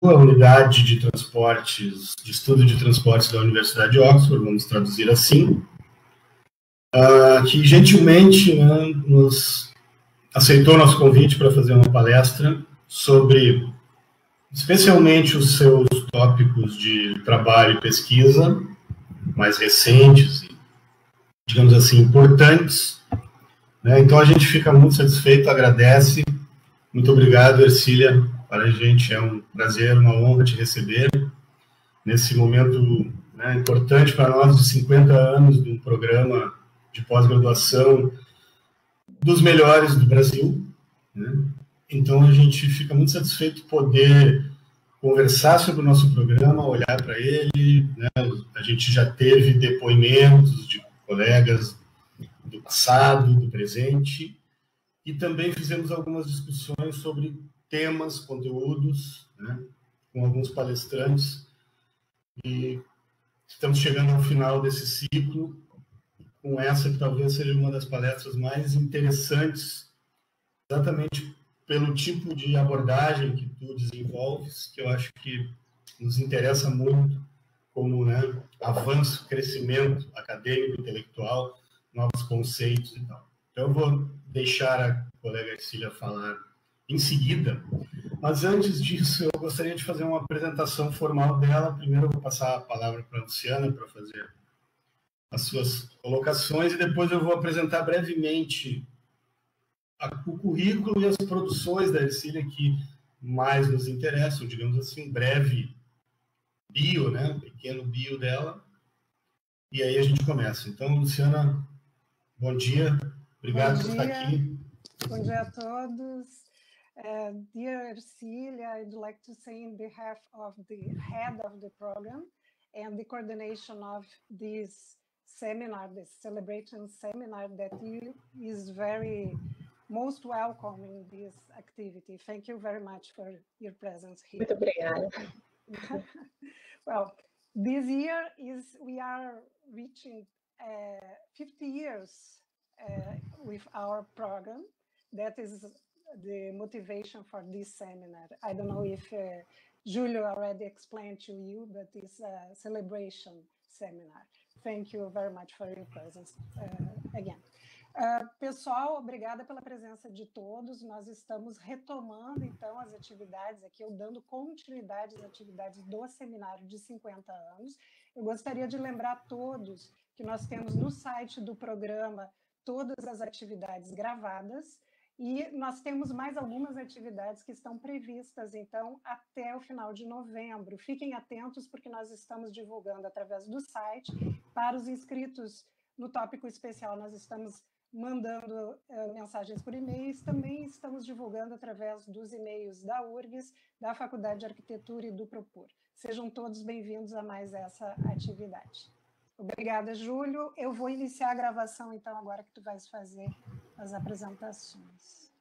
a unidade de transportes, de estudo de transportes da Universidade de Oxford, vamos traduzir assim, que gentilmente, né, aceitou nosso convite para fazer uma palestra sobre, especialmente, os seus tópicos de trabalho e pesquisa mais recentes e, digamos assim, importantes, né? Então, a gente fica muito satisfeito, agradece. Muito obrigado, Ercília. Para a gente é um prazer, uma honra te receber nesse momento, né, importante para nós, de 50 anos de um programa de pós-graduação dos melhores do Brasil, né? Então, a gente fica muito satisfeito de poder conversar sobre o nosso programa, olhar para ele, né? A gente já teve depoimentos de colegas do passado, do presente, e também fizemos algumas discussões sobre temas, conteúdos, né, com alguns palestrantes, e estamos chegando ao final desse ciclo, com essa que talvez seja uma das palestras mais interessantes, exatamente pelo tipo de abordagem que tu desenvolves, que eu acho que nos interessa muito, como, né, avanço, crescimento acadêmico, intelectual, novos conceitos e tal. Então, eu vou deixar a colega Ercília falar em seguida, mas antes disso, eu gostaria de fazer uma apresentação formal dela. Primeiro, eu vou passar a palavra para a Luciana para fazer as suas colocações, e depois eu vou apresentar brevemente o currículo e as produções da Ercília que mais nos interessam, digamos assim, um breve bio, né? Um pequeno bio dela, e aí a gente começa. Então, Luciana, bom dia, obrigado por estar aqui. Bom dia a todos. Dear Ercília, I'd like to say in behalf of the head of the program and the coordination of this seminar, this celebration seminar, that you is very most welcome in this activity. Thank you very much for your presence here. Muito obrigada. Well, this year we are reaching 50 years with our program. That is the motivation for this seminar. I don't know if Julio already explained to you, but it's a celebration seminar. Thank you very much for your presence again. Pessoal, obrigada pela presença de todos. Nós estamos retomando, então, as atividades aqui, eu dando continuidade às atividades do seminário de 50 anos. Eu gostaria de lembrar a todos que nós temos no site do programa todas as atividades gravadas, e nós temos mais algumas atividades que estão previstas, então, até o final de novembro. Fiquem atentos, porque nós estamos divulgando através do site. Para os inscritos no tópico especial, nós estamos mandando mensagens por e-mails, também estamos divulgando através dos e-mails da URGS, da Faculdade de Arquitetura e do Propor. Sejam todos bem-vindos a mais essa atividade. Obrigada, Júlio. Eu vou iniciar a gravação, então, agora que tu vais fazer as apresentações.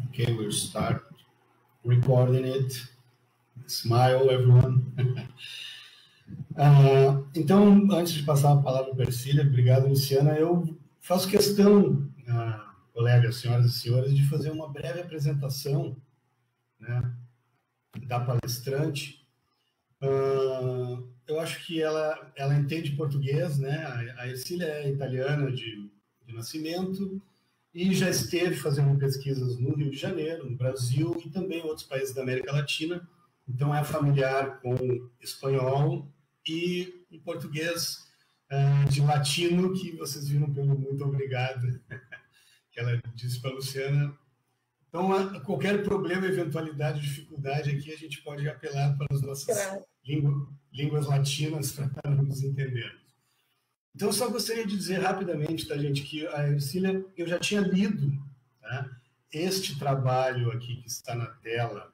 Okay, we'll start recording it. Smile, everyone. Então, antes de passar a palavra para a Ercília, obrigado, Luciana. Eu faço questão, colegas, senhoras e senhores, de fazer uma breve apresentação, né, da palestrante. Eu acho que ela entende português, né? A Ercília é italiana de nascimento e já esteve fazendo pesquisas no Rio de Janeiro, no Brasil e também em outros países da América Latina. Então, é familiar com espanhol e o português de latino, que vocês viram pelo muito obrigado, que ela disse para a Luciana. Então, qualquer problema, eventualidade, dificuldade aqui, a gente pode apelar para as nossas línguas latinas para nos entendermos. Então, eu só gostaria de dizer rapidamente, tá, gente, que a Ercília, eu já tinha lido, tá, este trabalho aqui que está na tela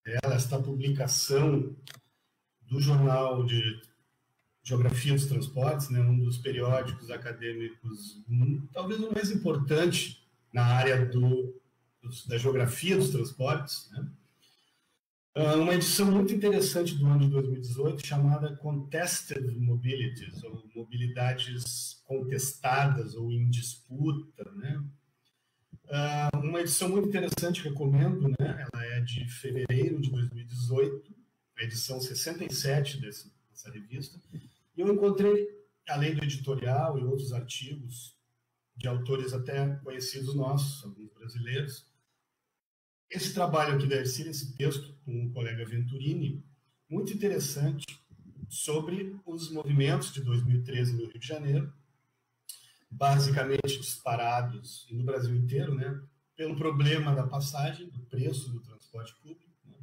dela, esta publicação do Jornal de Geografia dos Transportes, né, um dos periódicos acadêmicos, talvez o mais importante na área da geografia dos transportes, né? Uma edição muito interessante do ano de 2018, chamada Contested Mobilities, ou mobilidades contestadas ou em disputa, né? Uma edição muito interessante, recomendo, né? Ela é de fevereiro de 2018, a edição 67 dessa revista. E eu encontrei, além do editorial e outros artigos de autores até conhecidos nossos, alguns brasileiros, esse trabalho aqui da Ercília, esse texto com o colega Venturini, muito interessante, sobre os movimentos de 2013 no Rio de Janeiro, basicamente disparados, e no Brasil inteiro, né, pelo problema da passagem, do preço do transporte público, né,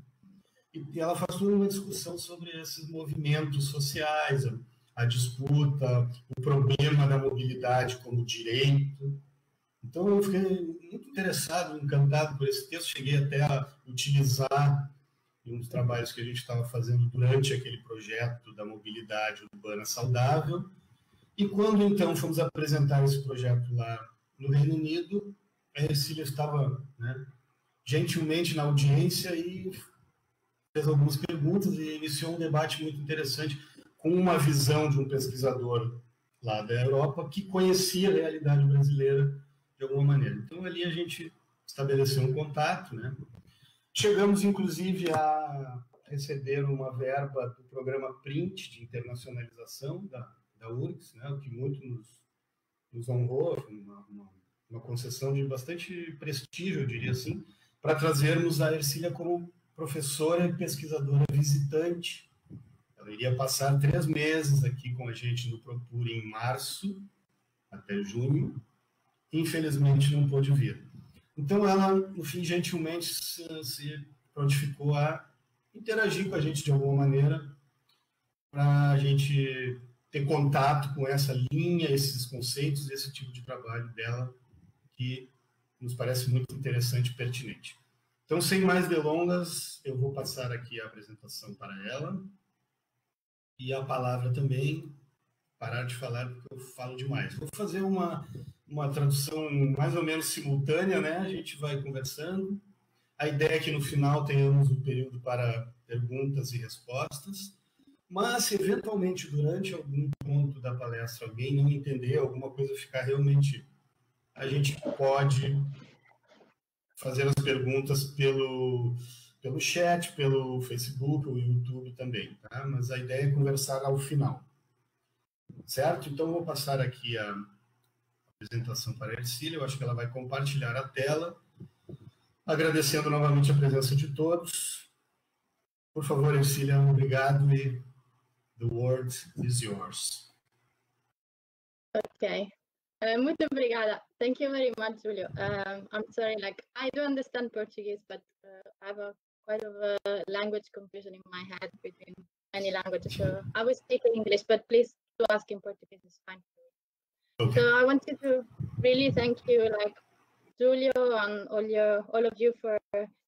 e ela faz toda uma discussão sobre esses movimentos sociais, a disputa, o problema da mobilidade como direito. Então eu fiquei muito interessado, encantado por esse texto, cheguei até a utilizar em um dos trabalhos que a gente estava fazendo durante aquele projeto da mobilidade urbana saudável. E quando então fomos apresentar esse projeto lá no Reino Unido, a Ercília estava, né, gentilmente na audiência e fez algumas perguntas e iniciou um debate muito interessante com uma visão de um pesquisador lá da Europa que conhecia a realidade brasileira de alguma maneira. Então ali a gente estabeleceu um contato, né? Chegamos inclusive a receber uma verba do programa PRINT de internacionalização da URGS, né? O que muito nos honrou, uma concessão de bastante prestígio, eu diria assim, para trazermos a Ercília como professora e pesquisadora visitante. Ela iria passar 3 meses aqui com a gente no Procure em março, até junho. Infelizmente, não pôde vir. Então, ela, no fim, gentilmente se prontificou a interagir com a gente de alguma maneira, para a gente ter contato com essa linha, esses conceitos, esse tipo de trabalho dela, que nos parece muito interessante e pertinente. Então, sem mais delongas, eu vou passar aqui a apresentação para ela. E a palavra também, parar de falar porque eu falo demais. Vou fazer uma tradução mais ou menos simultânea, né? A gente vai conversando. A ideia é que no final tenhamos um período para perguntas e respostas. Mas, se eventualmente, durante algum ponto da palestra, alguém não entender, alguma coisa ficar realmente... A gente pode fazer as perguntas pelo chat, pelo Facebook, o YouTube também, tá? Mas a ideia é conversar ao final. Certo? Então, vou passar aqui a apresentação para a Ercília. Eu acho que ela vai compartilhar a tela. Agradecendo novamente a presença de todos. Por favor, Ercília, obrigado e the word is yours. Okay. Muito obrigada. Thank you very much, Julio. I'm sorry, I do understand Portuguese, but I have quite a language confusion in my head between many languages. So I will speak in English, but please do ask in Portuguese. It's fine for me. Okay. So I wanted to really thank you, Julio and all of you for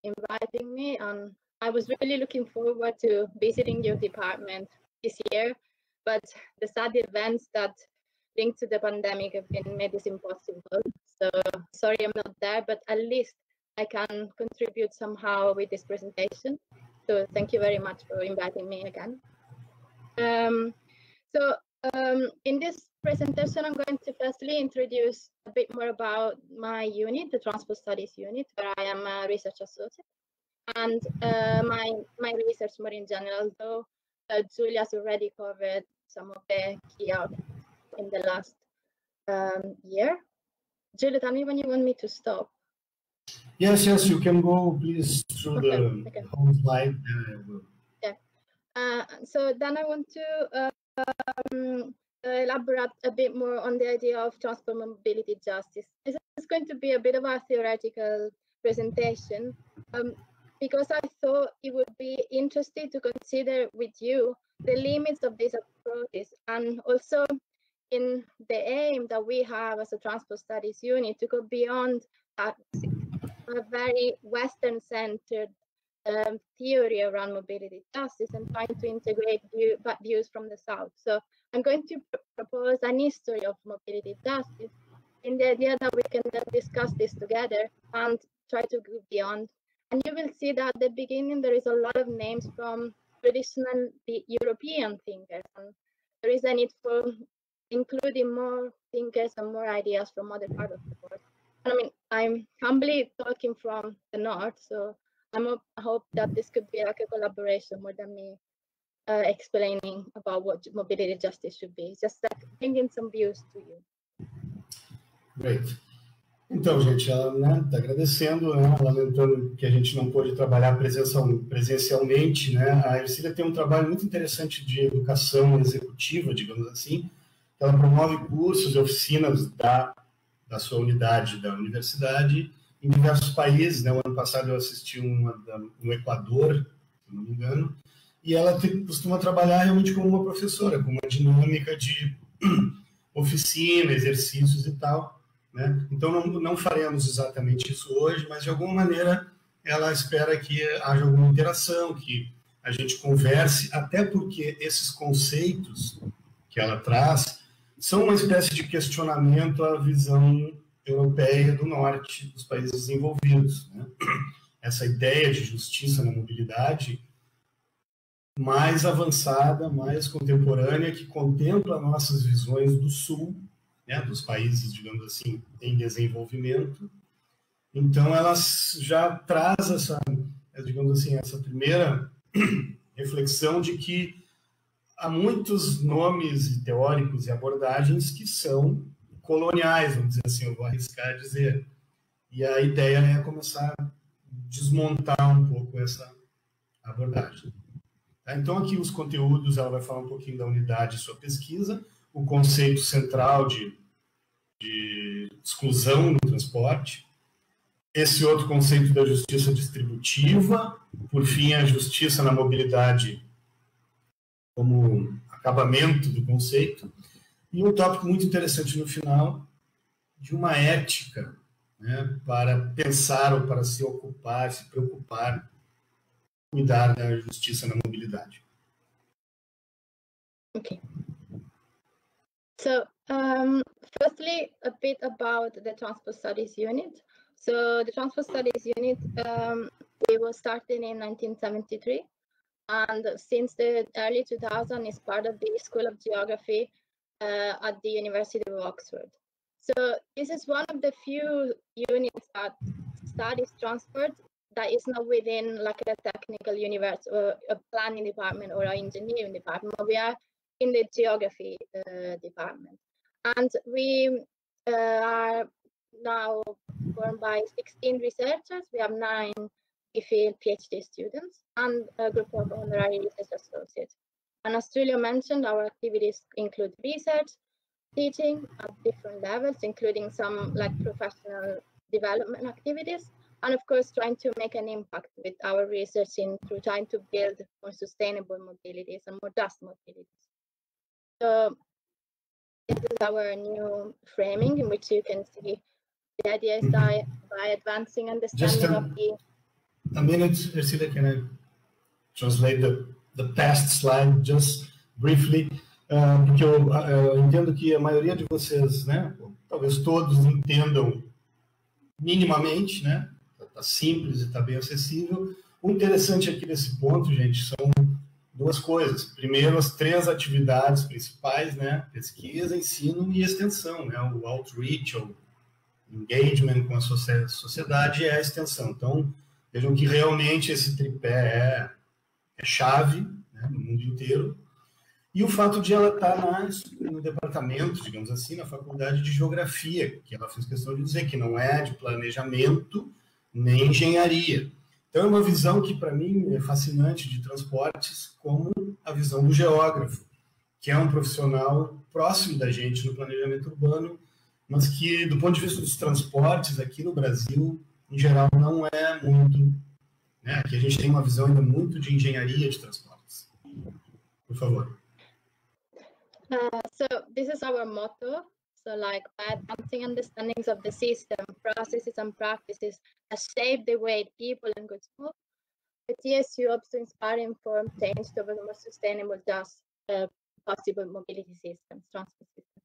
inviting me. And I was really looking forward to visiting your department this year, but the sad events that linked to the pandemic have been made this impossible. So sorry I'm not there, but at least I can contribute somehow with this presentation. So thank you very much for inviting me again. In this presentation, I'm going to firstly introduce a bit more about my unit, the Transport Studies unit, where I am a research associate, and my research more in general, though Julia's already covered some of the key outcomes in the last year. Julia, tell me when you want me to stop. Yes, you can go, please, through the whole slide. Yeah. So then I want to elaborate a bit more on the idea of transport mobility justice. This is going to be a bit of a theoretical presentation because I thought it would be interesting to consider with you the limits of these approaches, and also in the aim that we have as a transport studies unit to go beyond a very Western-centered theory around mobility justice and trying to integrate views from the South. So I'm going to propose an history of mobility justice in the idea that we can then discuss this together and try to go beyond. And you will see that at the beginning there is a lot of names from traditional European thinkers, and there is a need for including more thinkers and more ideas from other parts of the world. I mean, I'm humbly talking from the north, so I hope that this could be like a collaboration more than me explaining about what mobility justice should be. Just like bringing some views to you. Great. Então, gente, ela está agradecendo, né, lamentando que a gente não pôde trabalhar presencialmente, né? A Ercília tem um trabalho muito interessante de educação executiva, digamos assim. Ela promove cursos e oficinas da sua unidade, da universidade, em diversos países, né? O ano passado eu assisti no Equador, se não me engano, e ela costuma trabalhar realmente como uma professora, com uma dinâmica de oficina, exercícios e tal, né? Então não faremos exatamente isso hoje, mas de alguma maneira ela espera que haja alguma interação, que a gente converse, até porque esses conceitos que ela traz são uma espécie de questionamento à visão europeia do norte, dos países desenvolvidos, né? Essa ideia de justiça na mobilidade mais avançada, mais contemporânea, que contempla nossas visões do sul, né, dos países, digamos assim, em desenvolvimento. Então, ela já traz essa, digamos assim, essa primeira reflexão de que há muitos nomes teóricos e abordagens que são coloniais, vamos dizer assim, eu vou arriscar a dizer. E a ideia é começar a desmontar um pouco essa abordagem. Então, aqui os conteúdos, ela vai falar um pouquinho da unidade e sua pesquisa, o conceito central de exclusão no transporte, esse outro conceito da justiça distributiva, por fim, a justiça na mobilidade como acabamento do conceito, e um tópico muito interessante no final, de uma ética, né, para pensar ou para se ocupar, se preocupar, cuidar da justiça na mobilidade. Okay. So, firstly, a bit about the Transport Studies Unit. So, the Transport Studies Unit, we were started in 1973, and since the early 2000s, is part of the School of Geography at the University of Oxford. So, this is one of the few units that studies transport that is not within like a technical universe or a planning department or an engineering department. We are in the geography department. And we are now formed by 16 researchers. We have 9 PhD students and a group of honorary research associates. And as Julio mentioned, our activities include research, teaching at different levels, including some like professional development activities, and of course trying to make an impact with our research through trying to build more sustainable mobilities and more just mobilities. So this is our new framing, in which you can see the idea is that by advancing understanding of the... A minute, Ercília, can I translate the past slide just briefly? Porque eu entendo que a maioria de vocês, né, talvez todos entendam minimamente, né? Tá simples e tá bem acessível. O interessante aqui nesse ponto, gente, são duas coisas. Primeiro, as 3 atividades principais, né? Pesquisa, ensino e extensão, né? O outreach, o engagement com a sociedade e a extensão. Então, vejam que realmente esse tripé é chave, né, no mundo inteiro. E o fato de ela estar no departamento, digamos assim, na faculdade de geografia, que ela fez questão de dizer que não é de planejamento nem engenharia. Então, é uma visão que, para mim, é fascinante de transportes, como a visão do geógrafo, que é um profissional próximo da gente no planejamento urbano, mas que, do ponto de vista dos transportes aqui no Brasil, em geral, não é muito... Né? Aqui a gente tem uma visão ainda muito de engenharia de transportes. Por favor. So this is our motto. So like by advancing understandings of the system, processes and practices that shape the way people and goods move, the TSU hopes to inspire and inform change towards a more sustainable, just possible mobility systems, transport systems.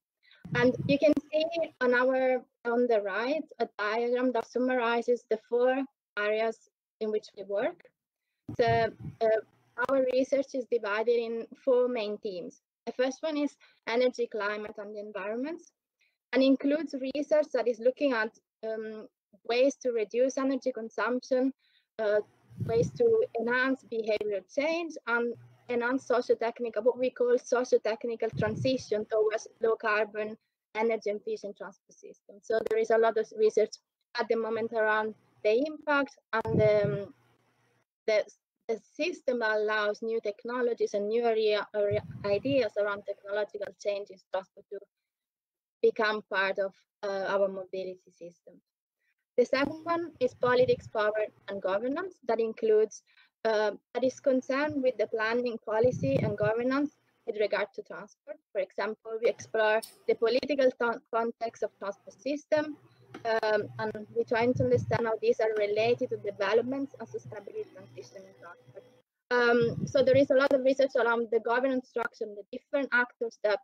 And you can see on the right a diagram that summarizes the 4 areas in which we work. So our research is divided in 4 main themes. The first one is energy, climate, and the environment, and includes research that is looking at ways to reduce energy consumption, ways to enhance behavioral change, and enhance socio-technical, what we call socio-technical transition towards low-carbon, energy-efficient transport system. So there is a lot of research at the moment around the impact and the system that allows new technologies and new ideas around technological changes transport to become part of our mobility system. The second one is politics, power, and governance. That includes, that is concerned with the planning, policy, and governance with regard to transport. For example, we explore the political context of transport system, and we try to understand how these are related to developments and sustainability transition in transport. So there is a lot of research around the governance structure and the different actors that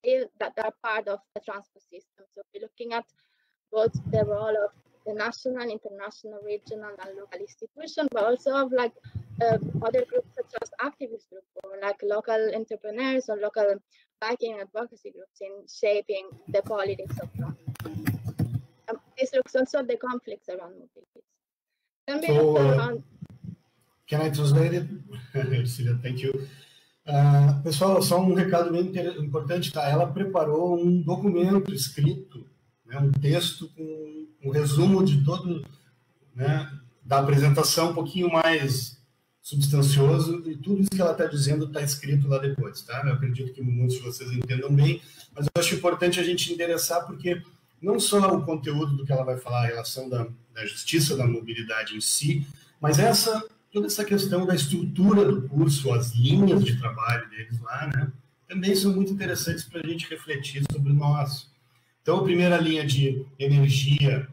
are part of the transport system. So we're looking at both the role of the national, international, regional, and local institutions, but also of like other groups such as activist groups or like local entrepreneurs or local biking advocacy groups in shaping the politics of transport. This looks also at the conflicts around mobility. Then we look around. Can I translate it? Thank you. Pessoal, só recado bem importante, tá? Ela preparou documento escrito, né, texto com resumo de todo, né, da apresentação, um pouquinho mais substancioso, e tudo isso que ela está dizendo está escrito lá depois, tá? Eu acredito que muitos de vocês entendam bem, mas eu acho importante a gente endereçar, porque não só o conteúdo do que ela vai falar, a relação da justiça, da mobilidade em si, mas toda essa questão da estrutura do curso, as linhas de trabalho deles lá, né, também são muito interessantes para a gente refletir sobre nós. Então, a primeira linha de energia,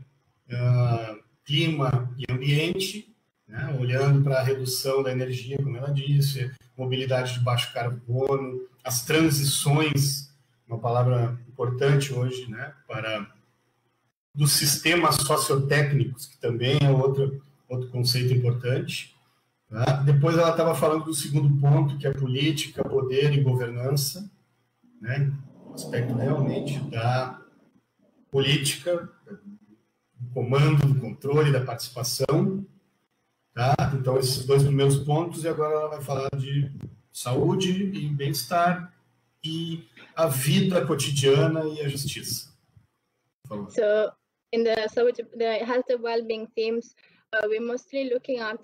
clima e ambiente, né, olhando para a redução da energia, como ela disse, mobilidade de baixo carbono, as transições, uma palavra importante hoje, né, dos sistemas sociotécnicos, que também é outro conceito importante. Tá? Depois ela estava falando do segundo ponto, que é política, poder e governança, né, um aspecto realmente da política, do comando, do controle, da participação. Tá? Então, esses dois primeiros pontos, e agora ela vai falar de saúde e bem-estar e a vida cotidiana e a justiça. So, in the health and well-being themes, we're mostly looking at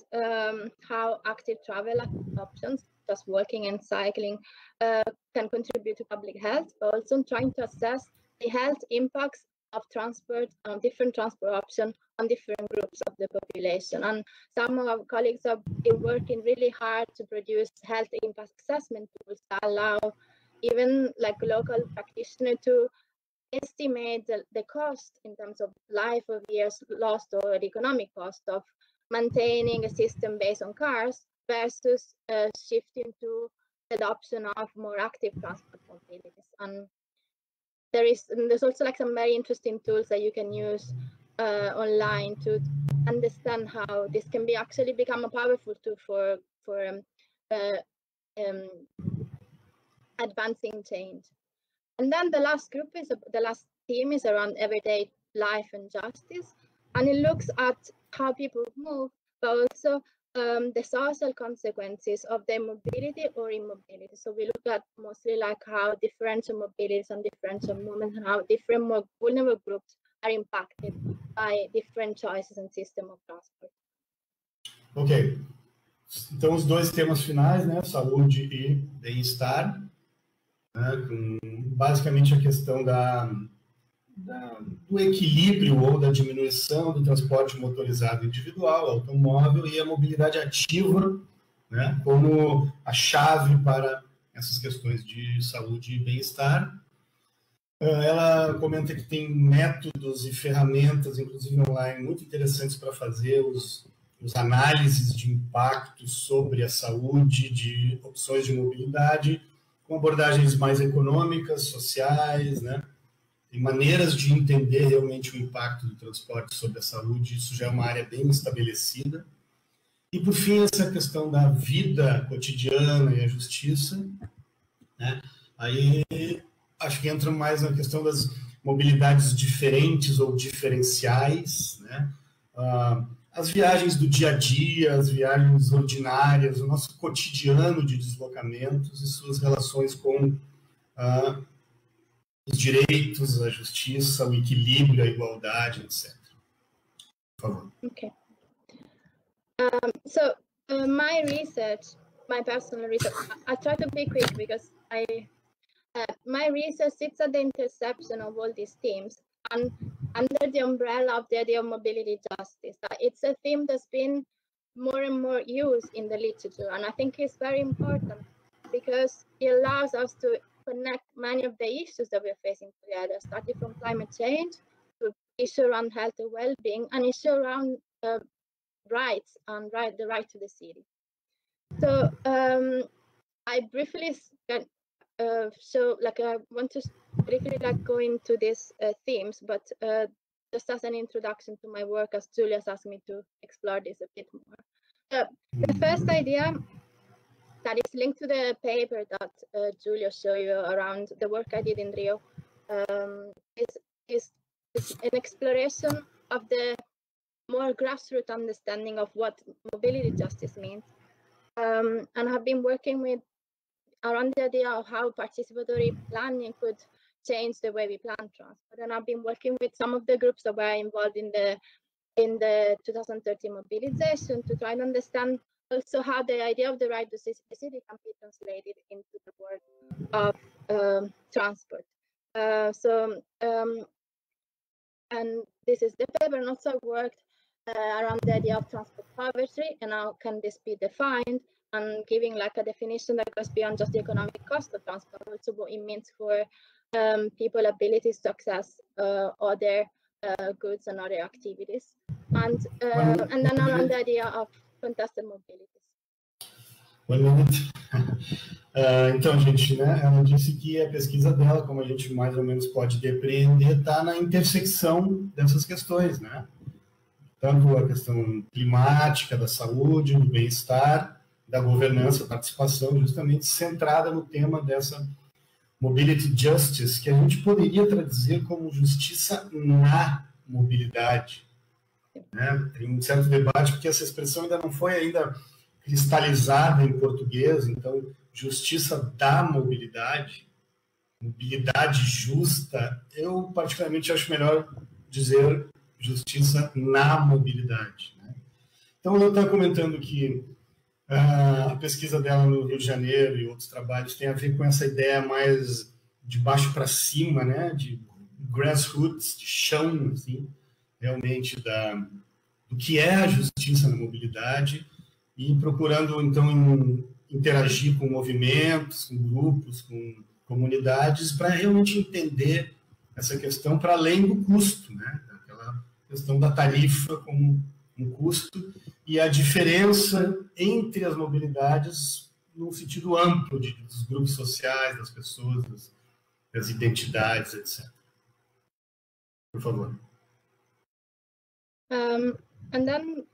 how active travel options, just walking and cycling, can contribute to public health, but also trying to assess the health impacts of transport, different transport options on different groups of the population. And some of our colleagues have been working really hard to produce health impact assessment tools that allow even like local practitioners to estimate the cost in terms of life of years lost or economic cost of maintaining a system based on cars versus shifting to the adoption of more active transport mobilities. And there's also like some very interesting tools that you can use online to understand how this can be actually become a powerful tool for advancing change. And then the last theme is around everyday life and justice, and it looks at how people move, but also the social consequences of their mobility or immobility. So we look at mostly like how differential mobilities and differential movements and how different more vulnerable groups are impacted by different choices and system of transport. Ok. Então, os dois temas finais, né, saúde e bem-estar, né, com basicamente a questão do equilíbrio ou da diminuição do transporte motorizado individual, automóvel, e a mobilidade ativa, né, como a chave para essas questões de saúde e bem-estar. Ela comenta que tem métodos e ferramentas, inclusive online, muito interessantes para fazer os análises de impacto sobre a saúde, de opções de mobilidade, com abordagens mais econômicas, sociais, né? E maneiras de entender realmente o impacto do transporte sobre a saúde. Isso já é uma área bem estabelecida. E, por fim, essa questão da vida cotidiana e a justiça, né? Aí acho que entra mais na questão das mobilidades diferentes ou diferenciais, né? As viagens do dia a dia, as viagens ordinárias, o nosso cotidiano de deslocamentos e suas relações com os direitos, a justiça, o equilíbrio, a igualdade, etc. Por favor. Okay. My research, my personal research, I try to be quick because my research sits at the intersection of all these themes and under the umbrella of the idea of mobility justice. It's a theme that's been more and more used in the literature, and I think it's very important because it allows us to connect many of the issues that we're facing together, starting from climate change to issue around health and well-being, and issue around rights and the right to the city. So I briefly I want to briefly go into these themes, but just as an introduction to my work, as Julia's asked me to explore this a bit more. The first idea that is linked to the paper that Julia showed you around the work I did in Rio is an exploration of the more grassroots understanding of what mobility justice means. And have been working with around the idea of how participatory planning could change the way we plan transport. And I've been working with some of the groups that were involved in the 2013 mobilization to try and understand also how the idea of the right to the city can be translated into the work of transport. And this is the paper, and also worked around the idea of transport poverty and how can this be defined, and giving like a definition that goes beyond just the economic cost of transport, also what it means for people's abilities to access other goods and other activities, and then around the idea of contested mobilities. One minute. Então, gente, né, ela disse que a pesquisa dela, como a gente mais ou menos pode depreender, está na intersecção dessas questões, né? Tanto a questão climática, da saúde, do bem-estar, da governança, participação, justamente centrada no tema dessa mobility justice, que a gente poderia traduzir como justiça na mobilidade, né? Tem um certo debate, porque essa expressão ainda não foi ainda cristalizada em português, então, justiça da mobilidade, mobilidade justa, eu particularmente acho melhor dizer justiça na mobilidade, né? Então, ela está comentando que a pesquisa dela no Rio de Janeiro e outros trabalhos tem a ver com essa ideia mais de baixo para cima, né? De grassroots, de chão, assim, realmente do que é a justiça na mobilidade, e procurando, então, interagir com movimentos, com grupos, com comunidades, para realmente entender essa questão para além do custo, né? Aquela questão da tarifa como um custo e a diferença entre as mobilidades no sentido amplo dos grupos sociais, das pessoas, das identidades, etc. Por favor. And then,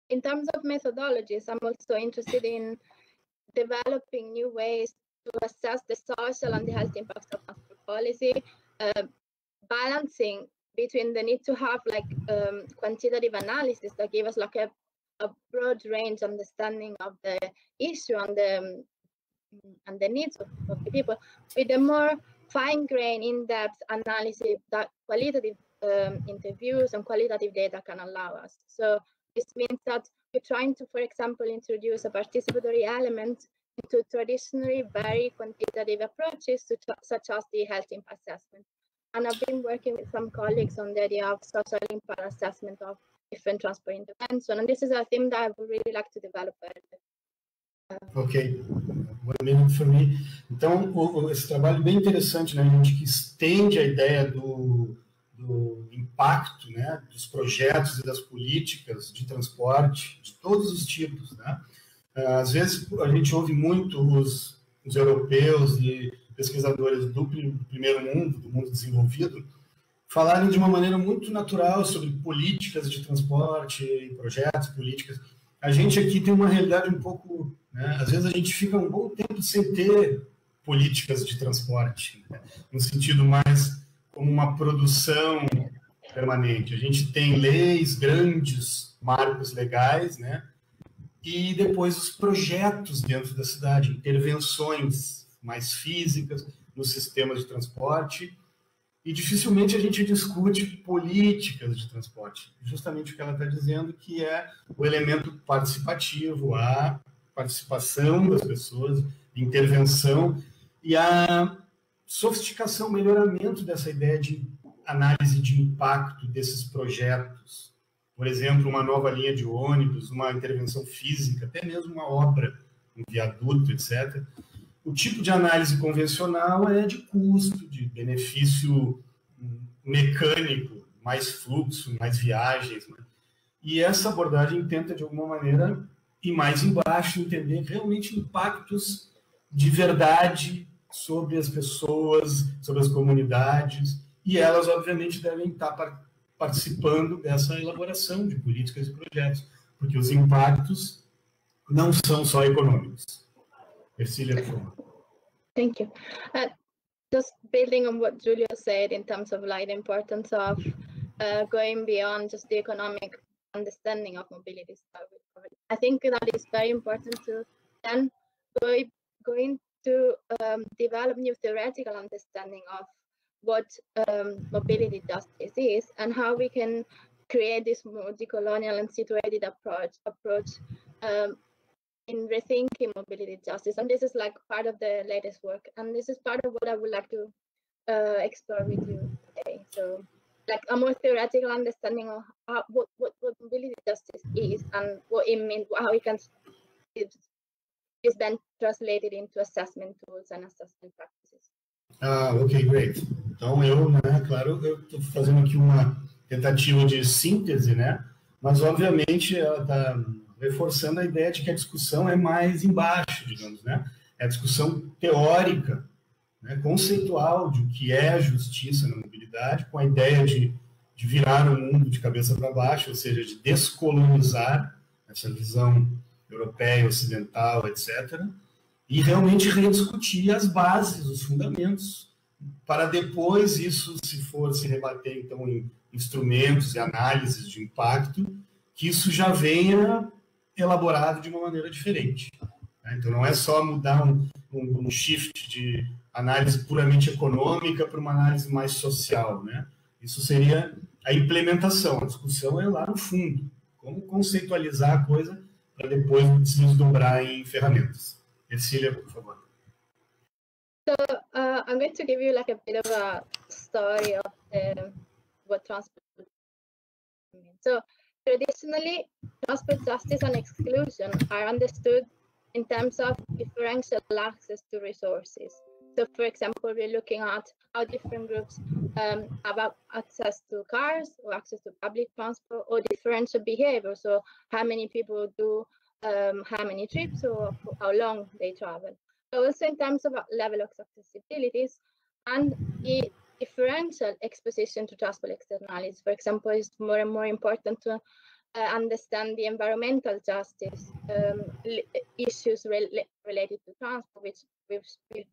in terms of methodologies, I'm also interested in developing new ways to assess the social and the health impacts of transport policy, balancing between the need to have like quantitative analysis that give us like a broad range understanding of the issue and the needs of the people, with a more fine-grained, in-depth analysis that qualitative interviews and qualitative data can allow us. So this means that we're trying to, for example, introduce a participatory element into traditionally very quantitative approaches, such as the health impact assessment. And I've been working with some colleagues on the idea of social impact assessment of different transport intervention. And this is a theme that I would really like to develop further. Ok, 1 minute for me. Então, esse trabalho é bem interessante, né, gente, que estende a ideia do impacto, né, dos projetos e das políticas de transporte de todos os tipos, né? Às vezes a gente ouve muito os europeus e pesquisadores do primeiro mundo, do mundo desenvolvido, falarem de uma maneira muito natural sobre políticas de transporte, projetos, políticas. A gente aqui tem uma realidade um pouco, né, às vezes a gente fica um bom tempo sem ter políticas de transporte, né, no sentido mais como uma produção permanente. A gente tem leis, grandes marcos legais, né? E depois os projetos dentro da cidade, intervenções mais físicas nos sistemas de transporte, e dificilmente a gente discute políticas de transporte. Justamente o que ela está dizendo, que é o elemento participativo, a participação das pessoas, intervenção e a sofisticação, melhoramento dessa ideia de análise de impacto desses projetos. Por exemplo, uma nova linha de ônibus, uma intervenção física, até mesmo uma obra, um viaduto, etc. O tipo de análise convencional é de custo, de benefício mecânico, mais fluxo, mais viagens, né? E essa abordagem tenta, de alguma maneira, ir mais embaixo, entender realmente impactos de verdade sobre as pessoas, sobre as comunidades, e elas, obviamente, devem estar participando dessa elaboração de políticas e projetos, porque os impactos não são só econômicos. Ercília, por favor. Thank you. Just building on what Julia said in terms of like the importance of going beyond just the economic understanding of mobility. I think that is very important to then going to develop new theoretical understanding of what mobility justice is and how we can create this more decolonial and situated approach in rethinking mobility justice. And this is like part of the latest work, and this is part of what I would like to explore with you today. So like a more theoretical understanding of what mobility justice is and what it means, how it can is then translated into assessment tools and assessment practices. Ok, great. Então eu, né, claro, eu estou fazendo aqui uma tentativa de síntese, né? Mas obviamente ela está reforçando a ideia de que a discussão é mais embaixo, digamos, né? É a discussão teórica, né, conceitual de o que é justiça na mobilidade, com a ideia de virar o mundo de cabeça para baixo, ou seja, de descolonizar essa visão europeia, ocidental, etc., e realmente rediscutir as bases, os fundamentos, para depois isso, se for se rebater, então, em instrumentos e análises de impacto, que isso já venha elaborado de uma maneira diferente. Então, não é só mudar um shift de análise puramente econômica para uma análise mais social, né? Isso seria a implementação. A discussão é lá no fundo. Como conceitualizar a coisa para depois se desdobrar em ferramentas. Ercília, por favor. So I'm going to give you like a bit of a story of what transport means. So traditionally, transport justice and exclusion are understood in terms of differential access to resources. So for example, we're looking at how different groups have access to cars or access to public transport, or differential behavior. So how many people do how many trips or how long they travel. So also in terms of level of accessibilities and the differential exposition to transport externalities. For example, it's more and more important to understand the environmental justice issues related to transport, which we've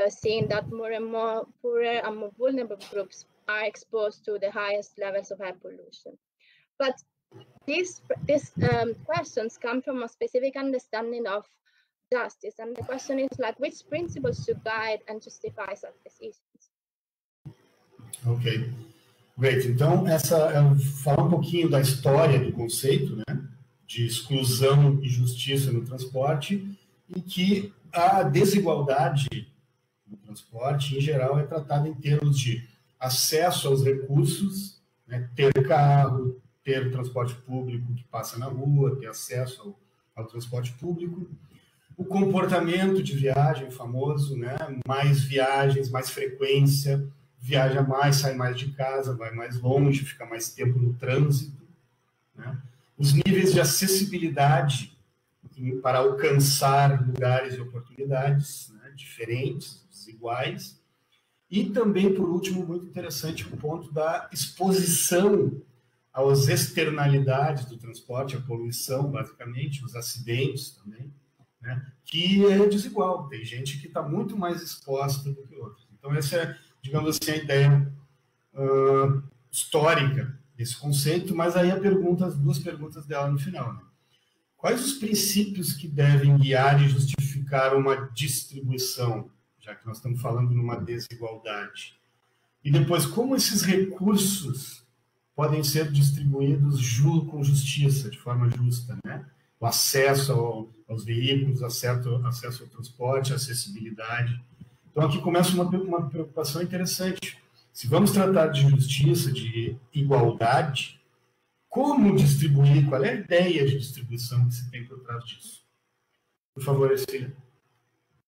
seen that more and more poorer and more vulnerable groups are exposed to the highest levels of air pollution. But these questions come from a specific understanding of justice, and the question is like, which principles should guide and justify such decisions? Ok, great. Então, falar um pouquinho da história do conceito, né, de exclusão e justiça no transporte, em que a desigualdade no transporte, em geral, é tratada em termos de acesso aos recursos, né, ter carro, ter transporte público que passa na rua, ter acesso ao transporte público, o comportamento de viagem famoso, né, mais viagens, mais frequência, viaja mais, sai mais de casa, vai mais longe, fica mais tempo no trânsito, né, os níveis de acessibilidade para alcançar lugares e oportunidades, né, diferentes, desiguais, e também, por último, muito interessante, o ponto da exposição às externalidades do transporte, a poluição, basicamente, os acidentes também, né, que é desigual. Tem gente que está muito mais exposta do que outros. Então, essa é, digamos assim, a ideia histórica desse conceito, mas aí as duas perguntas dela no final, né? Quais os princípios que devem guiar e justificar uma distribuição, já que nós estamos falando numa desigualdade? E depois, como esses recursos podem ser distribuídos com justiça, de forma justa, né? O acesso aos veículos, acesso ao transporte, acessibilidade. Então, aqui começa uma preocupação interessante. Se vamos tratar de justiça, de igualdade, como distribuir? Qual é a ideia de distribuição que se tem por trás disso? Por favor, Ercília.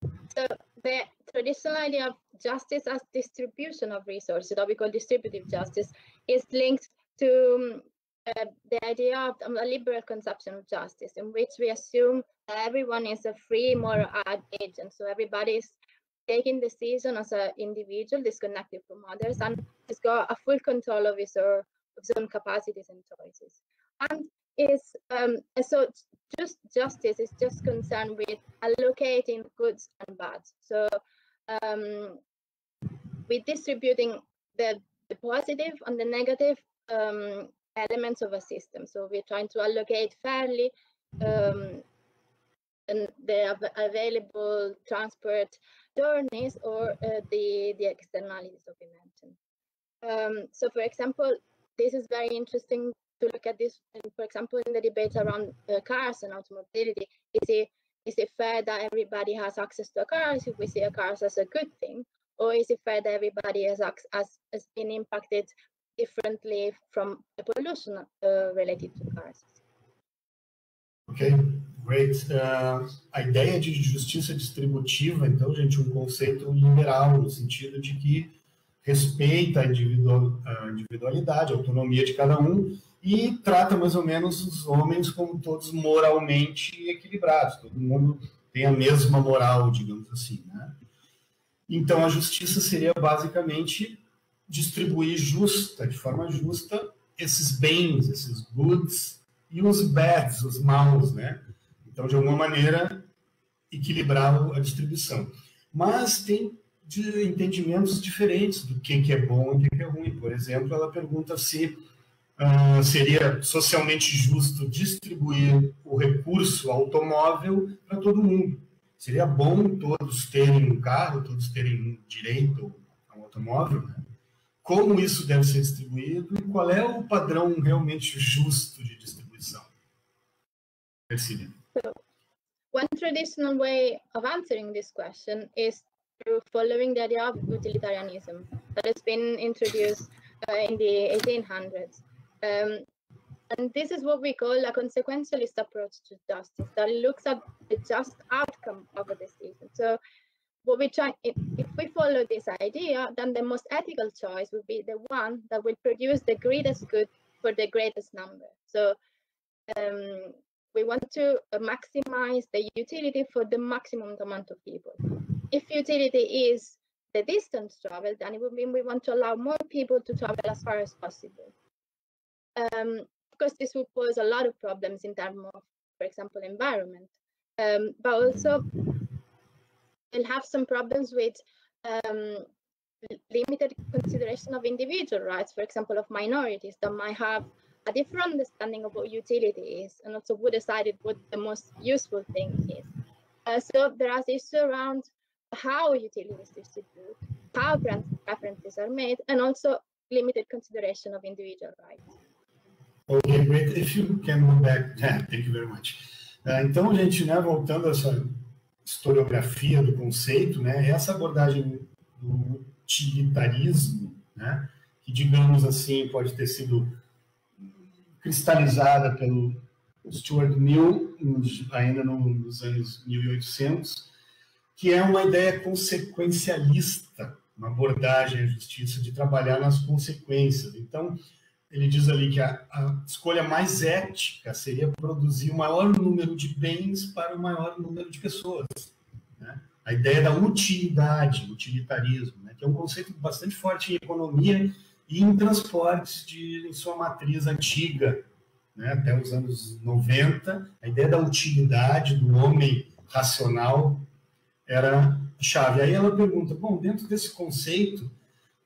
So the traditional idea of justice as distribution of resources, that we call distributive justice, is linked to the idea of a liberal conception of justice, in which we assume that everyone is a free moral agent. So everybody is taking decision as an individual, disconnected from others, and has got a full control of his own capacities and choices. And so just justice is just concerned with allocating goods and bads. So with distributing the positive and the negative elements of a system. So we're trying to allocate fairly and the available transport journeys or the externalities that we mentioned. So for example, this is very interesting to look at this, for example, in the debate around cars and automobility. Is it fair that everybody has access to a car if we see a car as a good thing? Or is it fair that everybody has been impacted differently from the pollution related to cars? Ok, great. A ideia de justiça distributiva, então, gente, um conceito liberal, no sentido de que respeita a individualidade, a autonomia de cada um e trata mais ou menos os homens como todos moralmente equilibrados. Todo mundo tem a mesma moral, digamos assim, né? Então, a justiça seria basicamente distribuir de forma justa, esses bens, esses goods e os bads, os maus, né? Então, de alguma maneira, equilibrar a distribuição. Mas tem entendimentos diferentes do que é bom e o que é ruim. Por exemplo, ela pergunta se seria socialmente justo distribuir o recurso automóvel para todo mundo. Seria bom todos terem um carro, todos terem direito a um automóvel, né? Como isso deve ser distribuído e qual é o padrão realmente justo de distribuição? Ercília. So, one traditional way of answering this question is through following the idea of utilitarianism that has been introduced in the 1800s. And this is what we call a consequentialist approach to justice, that looks at the just outcome of a decision. So what we try, if we follow this idea, then the most ethical choice would be the one that will produce the greatest good for the greatest number. So we want to maximize the utility for the maximum amount of people. If utility is the distance traveled, then it would mean we want to allow more people to travel as far as possible. Of course, this would pose a lot of problems in terms of, for example, environment, but also we'll have some problems with limited consideration of individual rights, for example, of minorities that might have a different understanding of what utility is and also who decided what the most useful thing is. So there are issues around how utility is distributed, how preferences are made, and also limited consideration of individual rights. Ok, great. If you can go back, thank you very much. Então, gente, né, voltando a essa historiografia do conceito, né, essa abordagem do utilitarismo, né, que, digamos assim, pode ter sido cristalizada pelo Stuart Mill, ainda nos anos 1800, que é uma ideia consequencialista, uma abordagem à justiça de trabalhar nas consequências. Então, ele diz ali que a escolha mais ética seria produzir o maior número de bens para o maior número de pessoas, né? A ideia da utilidade, utilitarismo, né? Que é um conceito bastante forte em economia e em transportes em sua matriz antiga, né? Até os anos 90, a ideia da utilidade do homem racional era chave. Aí ela pergunta, bom, dentro desse conceito,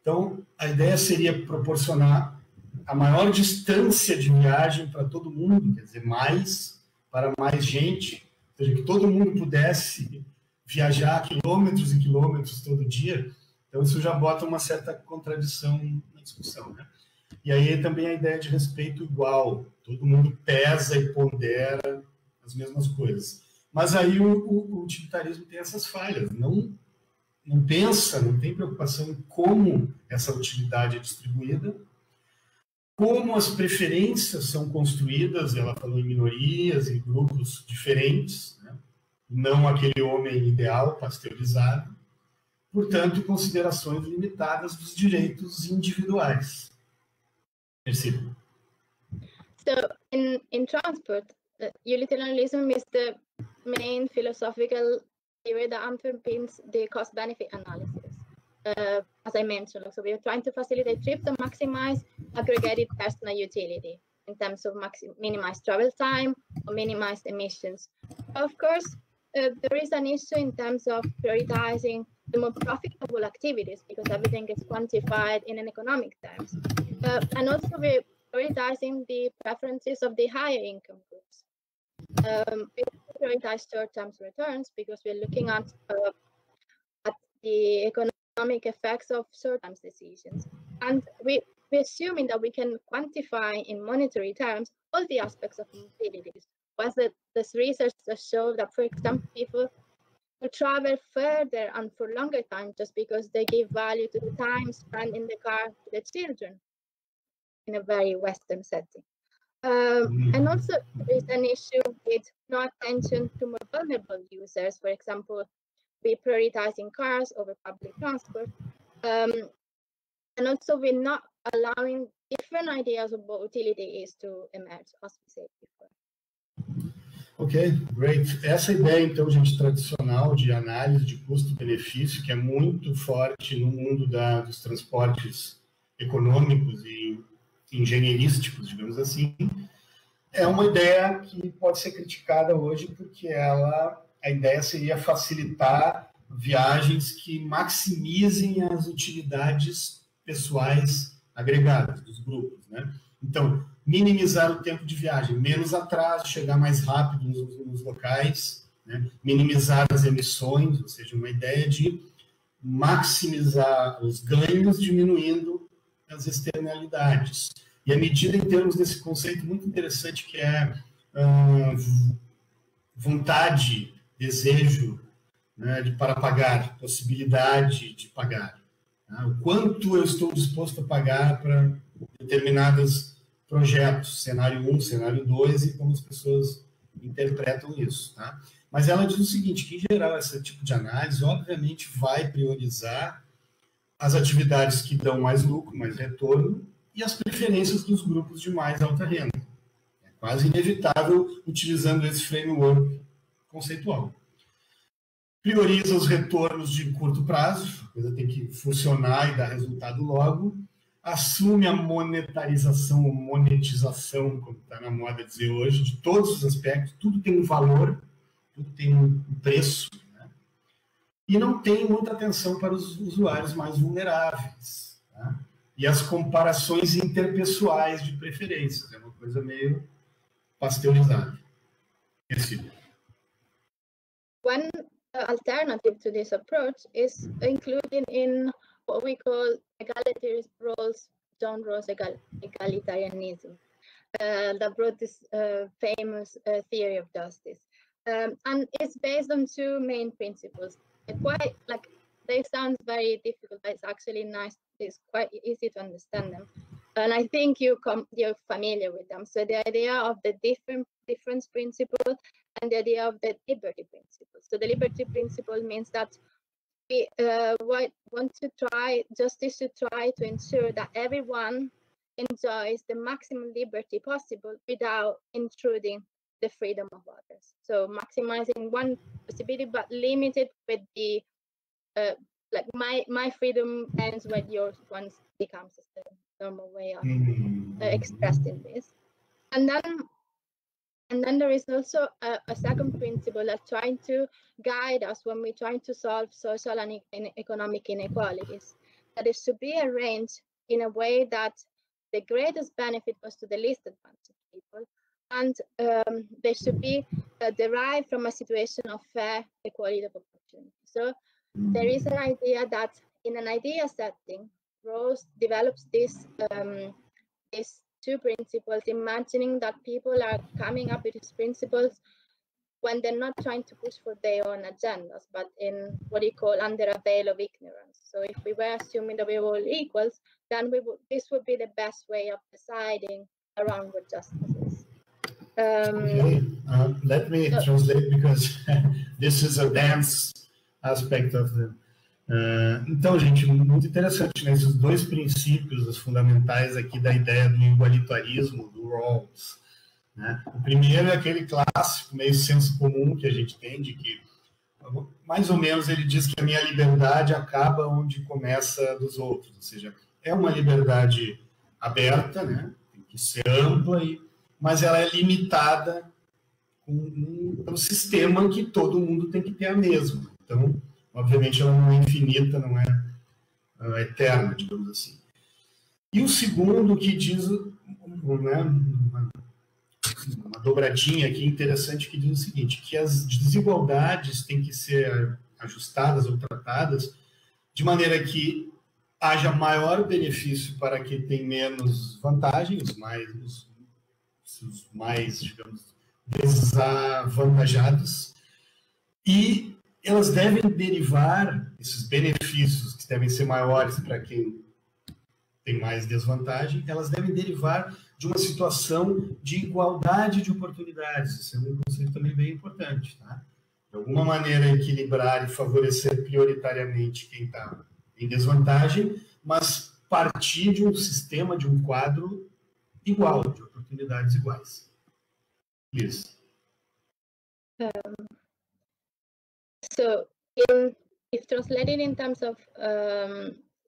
Então, a ideia seria proporcionar a maior distância de viagem para todo mundo, quer dizer, mais para mais gente, ou seja, que todo mundo pudesse viajar quilômetros e quilômetros todo dia. Então, isso já bota uma certa contradição na discussão, né? E aí também a ideia de respeito igual, todo mundo pesa e pondera as mesmas coisas. Mas aí o utilitarismo tem essas falhas, não pensa, não tem preocupação em como essa utilidade é distribuída, como as preferências são construídas, ela falou em minorias, em grupos diferentes, né? Não aquele homem ideal, pasteurizado, portanto, considerações limitadas dos direitos individuais. Merci. So in transport, utilitarianism is the main philosophical theory that underpins the cost-benefit analysis. As I mentioned, so we are trying to facilitate trips and maximize aggregated personal utility in terms of minimize travel time or minimize emissions. Of course, there is an issue in terms of prioritizing the more profitable activities because everything is quantified in an economic terms. And also we're prioritizing the preferences of the higher income groups. We prioritize short-term returns because we're looking at the economic effects of short-term decisions. And we're assuming that we can quantify in monetary terms all the aspects of mobility. Was that this research that showed that, for example, people who travel further and for longer time just because they give value to the time spent in the car to the children in a very Western setting. And also there is an issue with no attention to more vulnerable users. For example, we prioritizing cars over public transport. And also we're not allowing different ideas of what utility is to emerge, as we said before. Ok, great. Essa ideia, então, gente, tradicional de análise de custo-benefício, que é muito forte no mundo dos transportes econômicos e engenheirísticos, digamos assim, é uma ideia que pode ser criticada hoje porque a ideia seria facilitar viagens que maximizem as utilidades pessoais agregadas dos grupos, né? Então, minimizar o tempo de viagem, menos atraso, chegar mais rápido nos locais, né? Minimizar as emissões, ou seja, uma ideia de maximizar os ganhos, diminuindo as externalidades. E a medida em termos desse conceito muito interessante que é vontade, desejo, né, para pagar, possibilidade de pagar. Tá? O quanto eu estou disposto a pagar para determinados projetos, cenário 1, cenário 2, e como as pessoas interpretam isso. Tá? Mas ela diz o seguinte, que em geral esse tipo de análise, obviamente, vai priorizar as atividades que dão mais lucro, mais retorno, e as preferências dos grupos de mais alta renda. É quase inevitável utilizando esse framework conceitual. Prioriza os retornos de curto prazo, a coisa tem que funcionar e dar resultado logo, assume a monetarização ou monetização, como está na moda dizer hoje, de todos os aspectos, tudo tem um valor, tudo tem um preço, né? E não tem muita atenção para os usuários mais vulneráveis, tá? E as comparações interpessoais de preferências, é uma coisa meio pasteurizada. One alternative to this approach is included in what we call egalitarian roles, John Rawls egalitarianism, that brought this famous theory of justice. And it's based on two main principles. Quite like they sound very difficult, but it's actually nice. It's quite easy to understand them. And I think you're familiar with them. So the idea of the difference principle and the idea of the liberty principle. So the liberty principle means that we want to try, justice should try to ensure that everyone enjoys the maximum liberty possible without intruding the freedom of others. So maximizing one possibility, but limited with the like my freedom ends when yours once becomes the normal way of expressing this. And then there is also a second principle that's trying to guide us when we're trying to solve social and economic inequalities. that it should be arranged in a way that the greatest benefit goes to the least advantaged people, and they should be derived from a situation of fair equality of opportunity. So there is an idea that in an idea setting, Rawls develops these two principles, imagining that people are coming up with these principles when they're not trying to push for their own agendas, but in what you call under a veil of ignorance. So if we were assuming that we were all equals, then this would be the best way of deciding around what justice is. Okay, let me translate, because this is a dense aspect of the... então, gente, muito interessante, né? Esses dois princípios, os fundamentais aqui da ideia do igualitarismo, do Rawls, né? O primeiro é aquele clássico, meio senso comum que a gente tem, de que, mais ou menos, ele diz que a minha liberdade acaba onde começa a dos outros, ou seja, é uma liberdade aberta, né? Tem que ser ampla, mas ela é limitada pelo sistema que todo mundo tem que ter a mesma. Então, obviamente, ela não é infinita, não é eterna, digamos assim. E o segundo, que diz, né, uma dobradinha aqui interessante, que diz o seguinte, que as desigualdades têm que ser ajustadas ou tratadas de maneira que haja maior benefício para quem tem menos vantagens, os mais, digamos, desavantajados, e elas devem derivar, esses benefícios que devem ser maiores para quem tem mais desvantagem, elas devem derivar de uma situação de igualdade de oportunidades. Isso é um conceito também bem importante, tá? De alguma maneira, equilibrar e favorecer prioritariamente quem está em desvantagem, mas partir de um sistema, de um quadro igual, de oportunidades iguais. Isso. So, if translated in terms of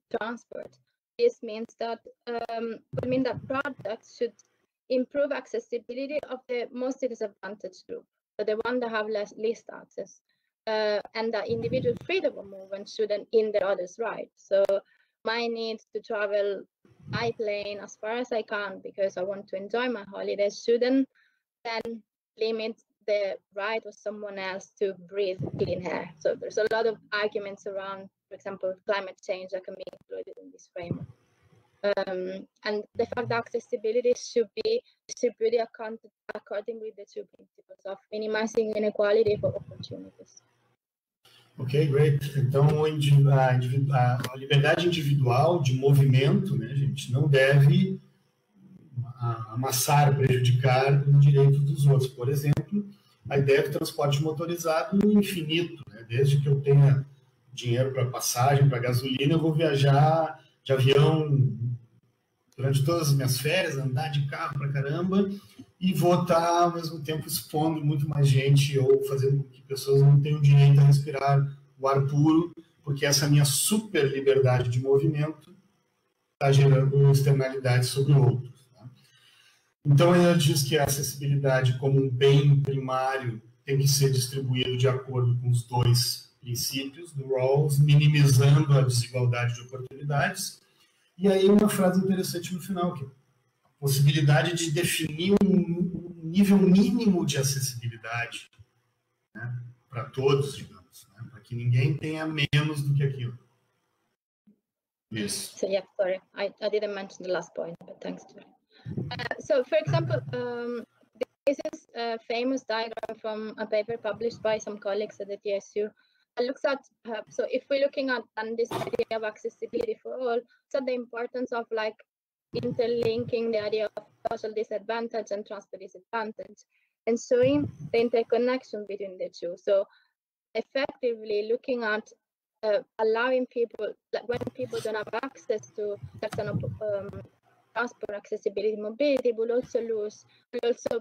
transport, this means that would mean that products should improve accessibility of the most disadvantaged group, so the one that have least access, and that individual freedom of movement shouldn't hinder others' rights. So, my need to travel by plane as far as I can because I want to enjoy my holidays shouldn't then limit the right of someone else to breathe clean air. So there's a lot of arguments around, for example, climate change that can be included in this framework. And the fact that accessibility should be distributed according with the two principles of minimizing inequality for opportunities. Ok, great. Então, a liberdade individual de movimento, né, gente, não deve amassar, prejudicar os direitos dos outros. Por exemplo, a ideia do transporte motorizado infinito, né? Desde que eu tenha dinheiro para passagem, para gasolina, eu vou viajar de avião durante todas as minhas férias, andar de carro para caramba, e vou estar, ao mesmo tempo, expondo muito mais gente ou fazendo com que pessoas não tenham direito a respirar o ar puro, porque essa minha super liberdade de movimento está gerando externalidades sobre outros. Então, ele diz que a acessibilidade como um bem primário tem que ser distribuído de acordo com os dois princípios do Rawls, minimizando a desigualdade de oportunidades. E aí uma frase interessante no final, que é a possibilidade de definir um nível mínimo de acessibilidade, né, para todos, digamos, né, para que ninguém tenha menos do que aquilo. Yes. So yeah, sorry, I didn't mention the last point, but thanks to so, for example, this is a famous diagram from a paper published by some colleagues at the TSU. It looks at, so if we're looking at this idea of accessibility for all, so the importance of like interlinking the idea of social disadvantage and transport disadvantage and showing the interconnection between the two. So effectively looking at allowing people, like when people don't have access to transport accessibility, mobility will also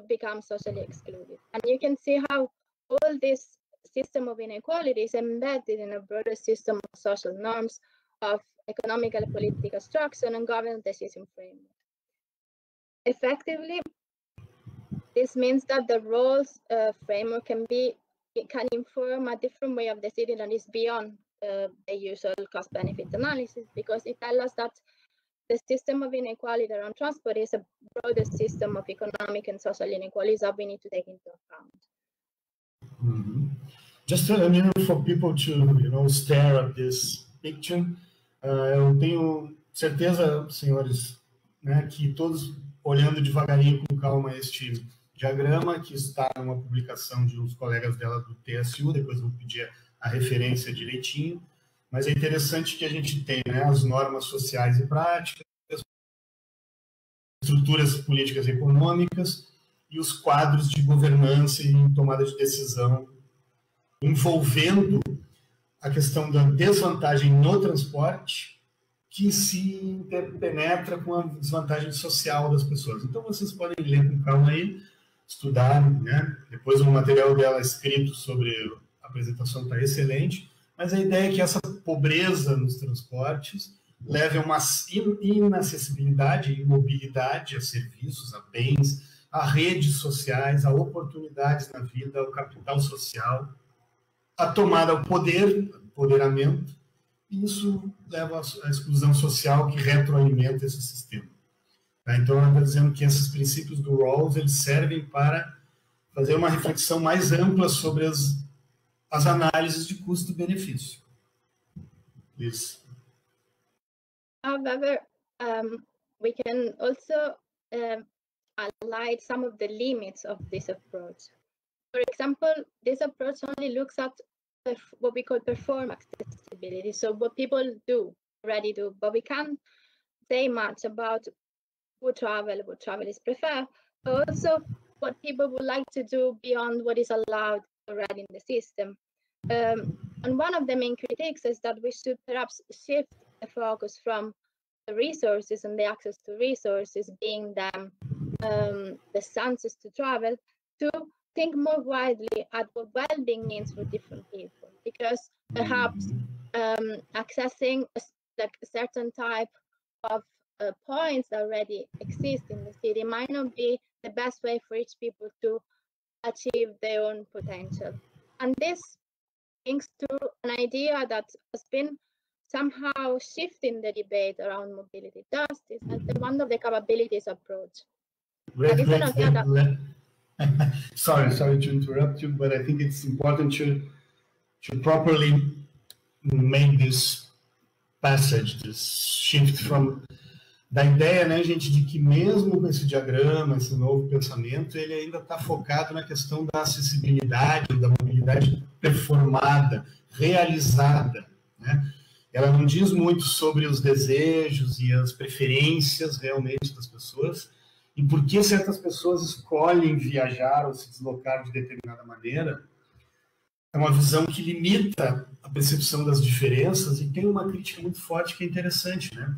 become socially excluded. And you can see how all this system of inequality is embedded in a broader system of social norms, of economic and political structure and government decision framework. Effectively, this means that the Rawls framework can inform a different way of deciding that is beyond the usual cost-benefit analysis, because it tells us that the system of inequality around transport is a broader system of economic and social inequalities that we need to take into account. Mm-hmm. Just a minute for people to, stare at this picture. Eu tenho certeza, senhores, né, que todos olhando devagarinho com calma este diagrama, que está numa publicação de uns colegas dela do TSU, depois eu vou pedir a referência direitinho, mas é interessante que a gente tem, né, as normas sociais e práticas, estruturas políticas e econômicas e os quadros de governança e tomada de decisão envolvendo a questão da desvantagem no transporte que se interpenetra com a desvantagem social das pessoas. Então, vocês podem ler com calma aí, estudar, né? Depois o material dela escrito sobre a apresentação está excelente, mas a ideia é que essa pobreza nos transportes leve a uma inacessibilidade e mobilidade a serviços, a bens, a redes sociais, a oportunidades na vida, ao capital social, a tomada ao poder, empoderamento, e isso leva à exclusão social que retroalimenta esse sistema. Então, ela está dizendo que esses princípios do Rawls eles servem para fazer uma reflexão mais ampla sobre as análises de custo-benefício. Isso. However, we can also highlight some of the limits of this approach. For example, this approach only looks at what we call perform accessibility, so what people already do, but we can't say much about what travel is preferred, but also what people would like to do beyond what is allowed already in the system. And one of the main critiques is that we should perhaps shift the focus from the resources and the access to resources being the chances to travel, to think more widely at what well-being means for different people, because perhaps accessing a certain type of points that already exist in the city might not be the best way for each people to achieve their own potential. And this brings to an idea that has been somehow shifting the debate around mobility justice as one of the capabilities approach. Sorry to interrupt you, but I think it's important to properly make this passage, this shift from da ideia, né, gente, de que mesmo com esse diagrama, esse novo pensamento, ele ainda está focado na questão da acessibilidade, da mobilidade performada, realizada, né? Ela não diz muito sobre os desejos e as preferências realmente das pessoas e por que certas pessoas escolhem viajar ou se deslocar de determinada maneira. É uma visão que limita a percepção das diferenças e tem uma crítica muito forte que é interessante, né?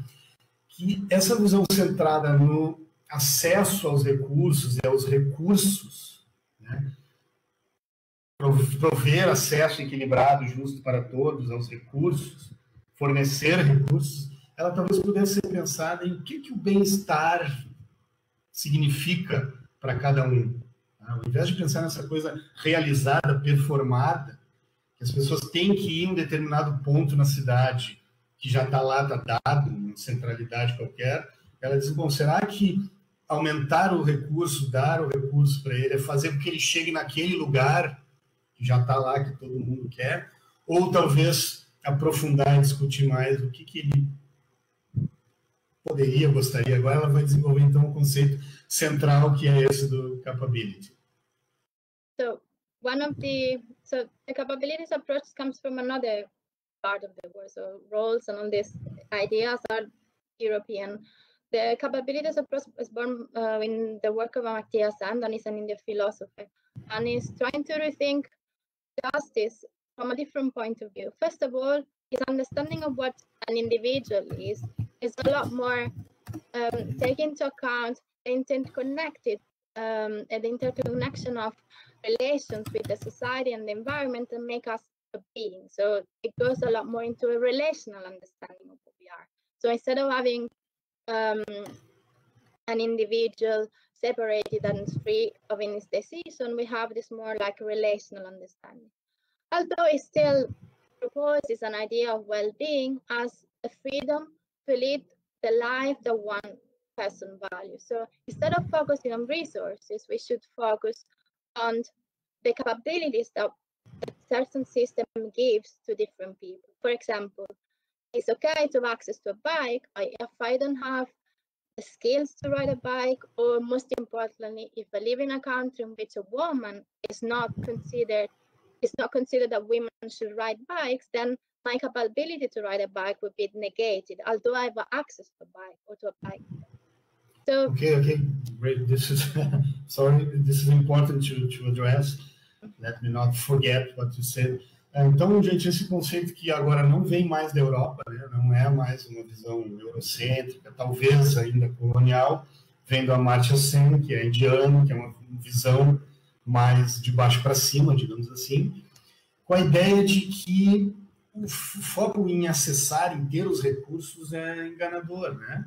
Que essa visão centrada no acesso aos recursos e aos recursos, né? Prover acesso equilibrado, justo para todos aos recursos, fornecer recursos, ela talvez pudesse ser pensada em o que o bem-estar significa para cada um. Ao invés de pensar nessa coisa realizada, performada, que as pessoas têm que ir em um determinado ponto na cidade, que já está lá, está dado, uma centralidade qualquer, ela diz, bom, será que aumentar o recurso, dar o recurso para ele, é fazer com que ele chegue naquele lugar que já está lá, que todo mundo quer, ou talvez aprofundar e discutir mais o que ele poderia, gostaria. Agora ela vai desenvolver, então, o conceito central, que é esse do capability. So the capabilities approach comes from another part of the world. So roles and all these ideas are European. The capabilities approach was born in the work of Amartya Sen and is an Indian philosopher, and is trying to rethink justice from a different point of view. First of all, his understanding of what an individual is a lot more taking into account the interconnected and the interconnection of relations with the society and the environment and make us a being. So it goes a lot more into a relational understanding of what we are. So instead of having an individual separated and free of his decision, we have this more like a relational understanding. Although it's still proposes an idea of well-being as a freedom to lead the life that one person values. So instead of focusing on resources, we should focus on the capabilities that a certain system gives to different people. For example, it's okay to have access to a bike, but if I don't have the skills to ride a bike, or most importantly, if I live in a country in which a woman is not considered that women should ride bikes, then my capability to ride a bike would be negated, although I have access to a bike or to a bike. So okay, great. This is sorry, this is important to address. Let me not forget what you said. Então, gente, esse conceito que agora não vem mais da Europa, né? Não é mais uma visão eurocêntrica, talvez ainda colonial, vem do Amartya Sen, que é indiano, que é uma visão mais de baixo para cima, digamos assim, com a ideia de que o foco em acessar, em ter os recursos é enganador, né?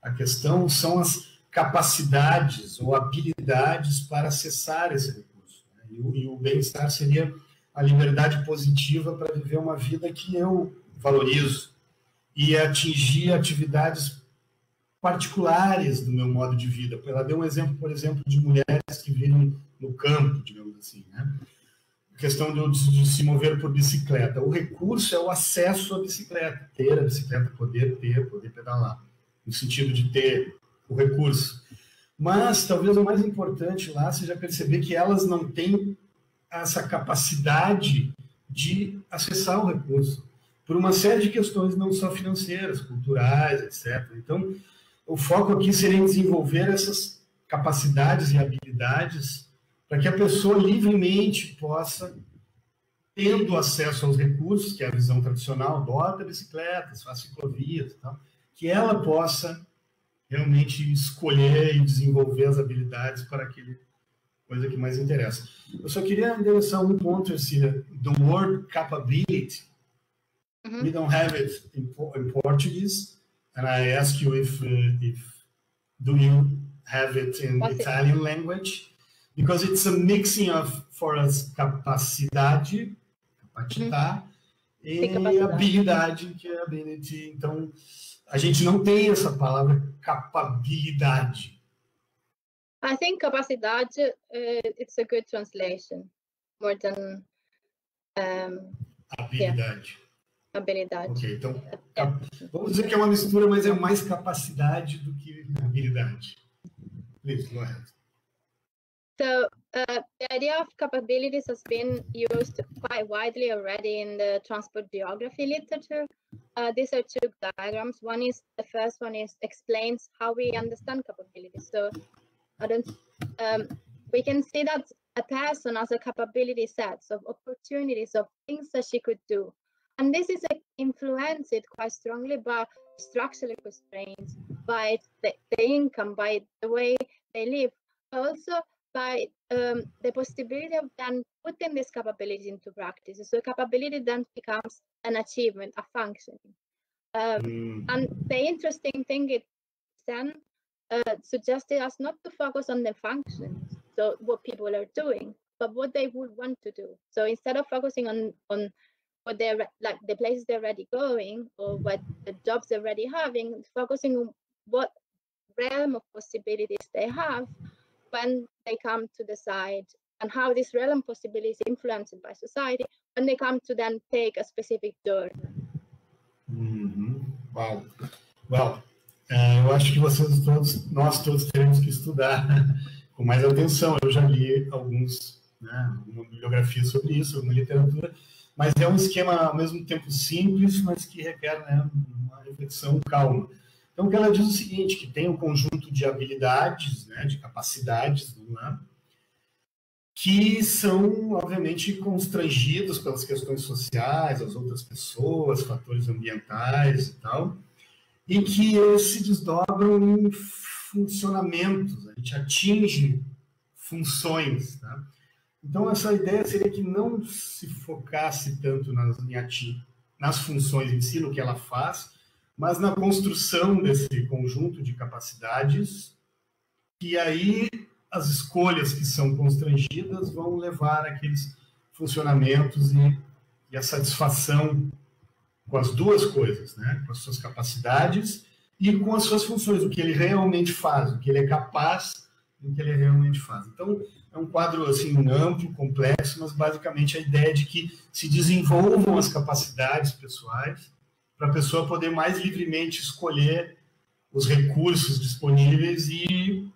A questão são as capacidades ou habilidades para acessar esse recurso, né? E o bem-estar seria a liberdade positiva para viver uma vida que eu valorizo e atingir atividades particulares do meu modo de vida. Ela deu um exemplo, por exemplo, de mulheres que vivem no campo, digamos assim, né? A questão de se mover por bicicleta. O recurso é o acesso à bicicleta, ter a bicicleta, poder pedalar, no sentido de ter o recurso. Mas talvez o mais importante lá seja perceber que elas não têm essa capacidade de acessar o recurso, por uma série de questões não só financeiras, culturais, etc. Então, o foco aqui seria em desenvolver essas capacidades e habilidades para que a pessoa livremente possa, tendo acesso aos recursos, que é a visão tradicional, bota bicicletas, faz ciclovias e tal, que ela possa realmente escolher e desenvolver as habilidades para aquele coisa que mais interessa. Eu só queria endereçar um ponto, Ercília. The word capability, we don't have it in Portuguese, and I ask you if do you have it in Italian language? Because it's a mixing of, for us, capacidade, capacitar, e habilidade, que é ability. Então, a gente não tem essa palavra capabilidade. I think capacidade, it's a good translation, more than habilidade. Habilidade. Ok, então vamos dizer que é uma mistura, mas é mais capacidade do que habilidade. Please, go ahead. So the idea of capabilities has been used quite widely already in the transport geography literature. These are two diagrams. The first one explains how we understand capabilities. So we can see that a person has a capability set of opportunities, of things that she could do. And this is influenced quite strongly by structural constraints, by the income, by the way they live, also by the possibility of then putting this capability into practice. So capability then becomes an achievement, a functioning. And the interesting thing is then suggested us not to focus on the functions, so what people are doing, but what they would want to do. So instead of focusing on what they're like the places they're already going or what the jobs they're already having, focusing on what realm of possibilities they have when they come to decide, and how this realm possibility is influenced by society when they come to then take a specific journey. Wow. Well, eu acho que nós todos teremos que estudar com mais atenção. Eu já li uma bibliografia sobre isso, uma literatura, mas é um esquema ao mesmo tempo simples, mas que requer, né, uma reflexão calma. Então, o que ela diz é o seguinte, que tem um conjunto de habilidades, né, de capacidades, né, que são, obviamente, constrangidos pelas questões sociais, as outras pessoas, fatores ambientais e tal, e que eles se desdobram em funcionamentos, a gente atinge funções. Tá? Então, essa ideia seria que não se focasse tanto nas funções em si, no que ela faz, mas na construção desse conjunto de capacidades, que aí as escolhas que são constrangidas vão levar àqueles funcionamentos e e a satisfação com as duas coisas, né? Com as suas capacidades e com as suas funções, o que ele realmente faz, o que ele é capaz, o que ele realmente faz. Então, é um quadro assim amplo, complexo, mas basicamente a ideia de que se desenvolvam as capacidades pessoais para a pessoa poder mais livremente escolher os recursos disponíveis e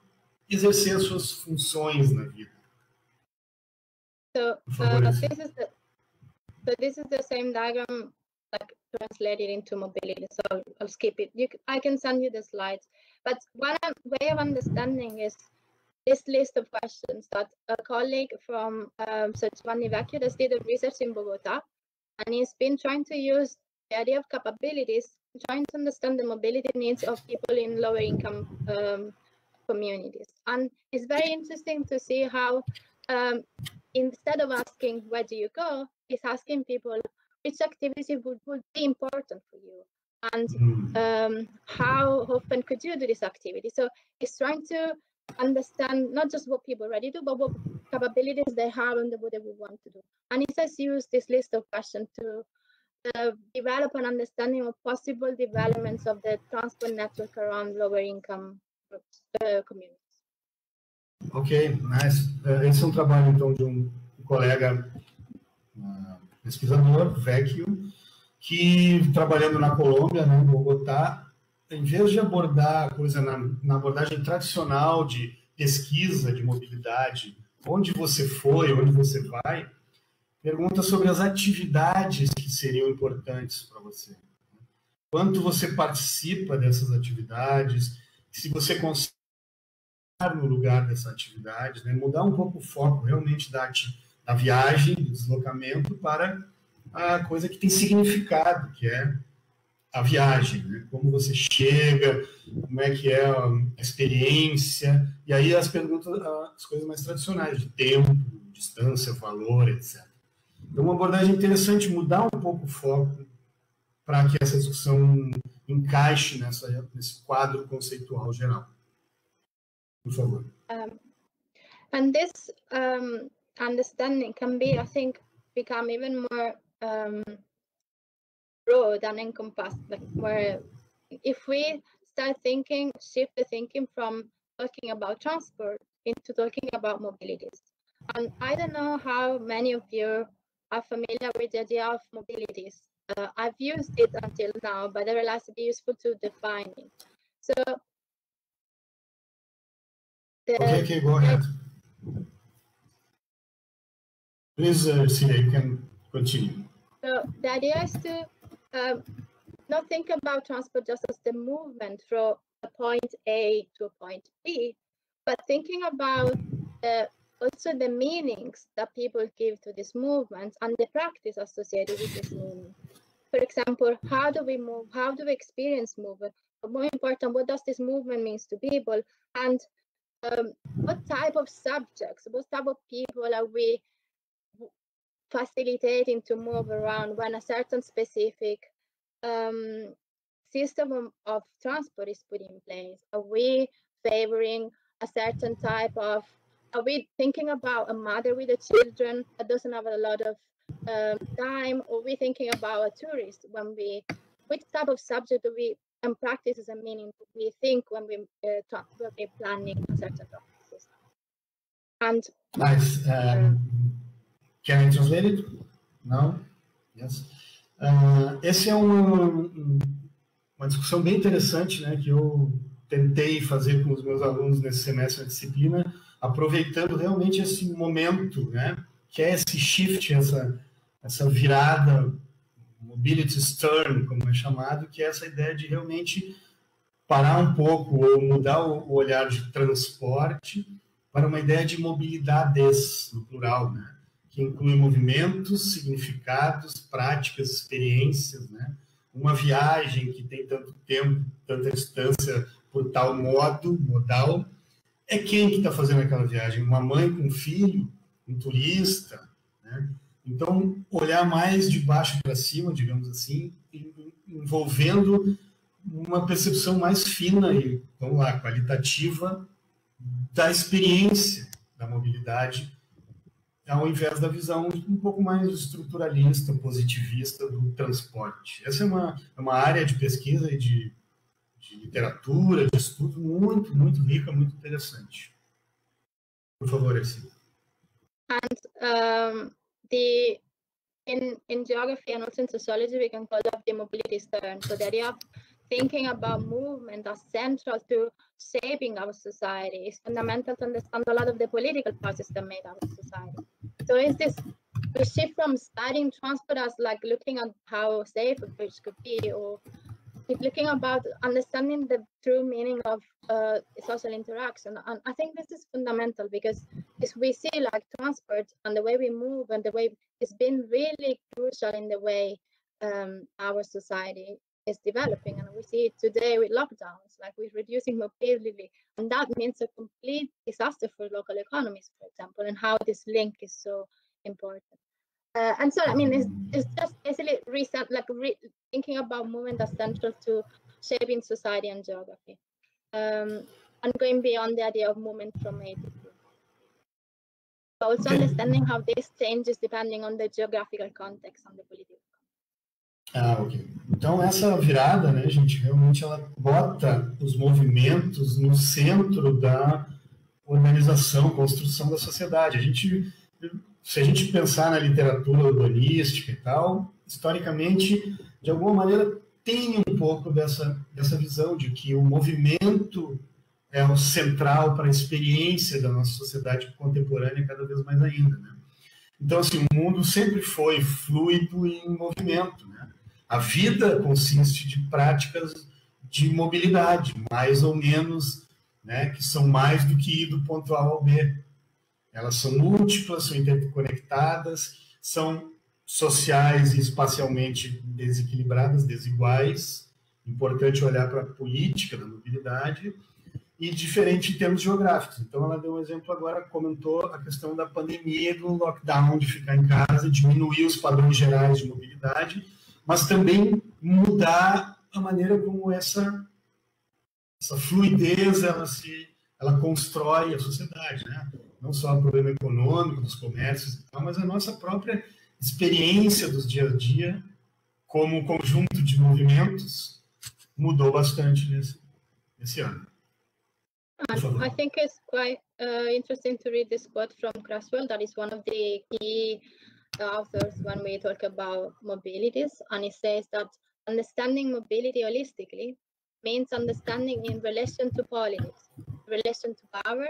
exercer as suas funções na vida. So, this is the same diagram, like translated into mobility. So I'll skip it. I can send you the slides. But one way of understanding is this list of questions that a colleague from Giovanni Vecchio does did research in Bogota, and he's been trying to use the idea of capabilities, trying to understand the mobility needs of people in lower income communities. And it's very interesting to see how instead of asking where do you go, he's asking people which activity would be important for you, and how often could you do this activity. So he's trying to understand not just what people already do, but what capabilities they have and what they would want to do. And he says use this list of questions to develop an understanding of possible developments of the transport network around lower income communities. Ok, nice. Esse é um trabalho, então, de um colega pesquisador, Vecchio, que, trabalhando na Colômbia, né, em Bogotá, em vez de abordar a coisa na abordagem tradicional de pesquisa de mobilidade, onde você foi, onde você vai, pergunta sobre as atividades que seriam importantes para você. Quanto você participa dessas atividades, se você consegue no lugar dessa atividade, né? Mudar um pouco o foco realmente da viagem, do deslocamento, para a coisa que tem significado, que é a viagem, né? Como você chega, como é que é a experiência, e aí as perguntas, as coisas mais tradicionais, de tempo, distância, valor, etc. Então, uma abordagem interessante, mudar um pouco o foco para que essa discussão encaixe nesse quadro conceitual geral. Por favor. And this understanding can be, I think, become even more broad and encompassed, like where if we start thinking, shift the thinking from talking about transport into talking about mobilities. And I don't know how many of you are familiar with the idea of mobilities. I've used it until now, but I realized it'd be useful to define it. So Okay, go ahead. Please, Celia, you can continue. So the idea is to not think about transport just as the movement from a point A to a point B, but thinking about also the meanings that people give to this movement and the practice associated with this movement. For example, how do we move? How do we experience movement? But more important, what does this movement mean to people? And what type of subjects, what type of people are we facilitating to move around when a certain specific system of transport is put in place? Are we favoring a certain type of, are we thinking about a mother with a children that doesn't have a lot of time, or are we thinking about a tourist when which type of subject do we and practices and meaning we think when we're planning a certain practices? And nice. Can I translate it? No? Yes. Esse é uma discussão bem interessante, né, que eu tentei fazer com os meus alunos nesse semestre da disciplina, aproveitando realmente esse momento, né, que é esse shift, essa virada, mobility turn, como é chamado, que é essa ideia de realmente parar um pouco ou mudar o olhar de transporte para uma ideia de mobilidades, no plural, né? Que inclui movimentos, significados, práticas, experiências, né? Uma viagem que tem tanto tempo, tanta distância por tal modal, é quem que está fazendo aquela viagem? Uma mãe com um filho? Um turista? Né? Então, olhar mais de baixo para cima, digamos assim, envolvendo uma percepção mais fina e, vamos lá, qualitativa da experiência da mobilidade ao invés da visão um pouco mais estruturalista, positivista do transporte. Essa é uma área de pesquisa e de literatura, de estudo muito, muito rica, muito interessante. Por favor, Elsie. And in geography and also in sociology, we can call that the mobilities turn. So the idea of thinking about movement as central to shaping our society is fundamental to understand a lot of the political processes that made our society. So is this we shift from studying transport as like looking at how safe a bridge could be, or looking about understanding the true meaning of social interaction. And I think this is fundamental, because as we see like transport and the way we move and the way it's been really crucial in the way our society is developing. And we see it today with lockdowns, like we're reducing mobility, and that means a complete disaster for local economies, for example, and how this link is so important. And so, I mean, it's just basically thinking about movement as central to shaping society and geography, and going beyond the idea of movement from A to B. Also understanding how this changes depending on the geographical context and the political context. Ok. Então, essa virada, né, gente, realmente ela bota os movimentos no centro da organização, construção da sociedade. Se a gente pensar na literatura urbanística e tal, historicamente, de alguma maneira, tem um pouco dessa visão de que o movimento é o central para a experiência da nossa sociedade contemporânea, cada vez mais ainda, né? Então, assim, o mundo sempre foi fluido e em movimento, né? A vida consiste de práticas de mobilidade, mais ou menos, né, que são mais do que ir do ponto A ao B. Elas são múltiplas, são interconectadas, são sociais e espacialmente desequilibradas, desiguais. Importante olhar para a política da mobilidade, e diferente em termos geográficos. Então, ela deu um exemplo agora, comentou a questão da pandemia, do lockdown, de ficar em casa, diminuir os padrões gerais de mobilidade, mas também mudar a maneira como essa fluidez ela constrói a sociedade, né? Não só o problema econômico, dos comércios e tal, mas a nossa própria experiência dos dia a dia como conjunto de movimentos mudou bastante nesse ano. I think it's quite interesting to read this quote from Creswell, that is one of the key authors when we talk about mobilities, and he says that understanding mobility holistically means understanding in relation to politics, relation to power.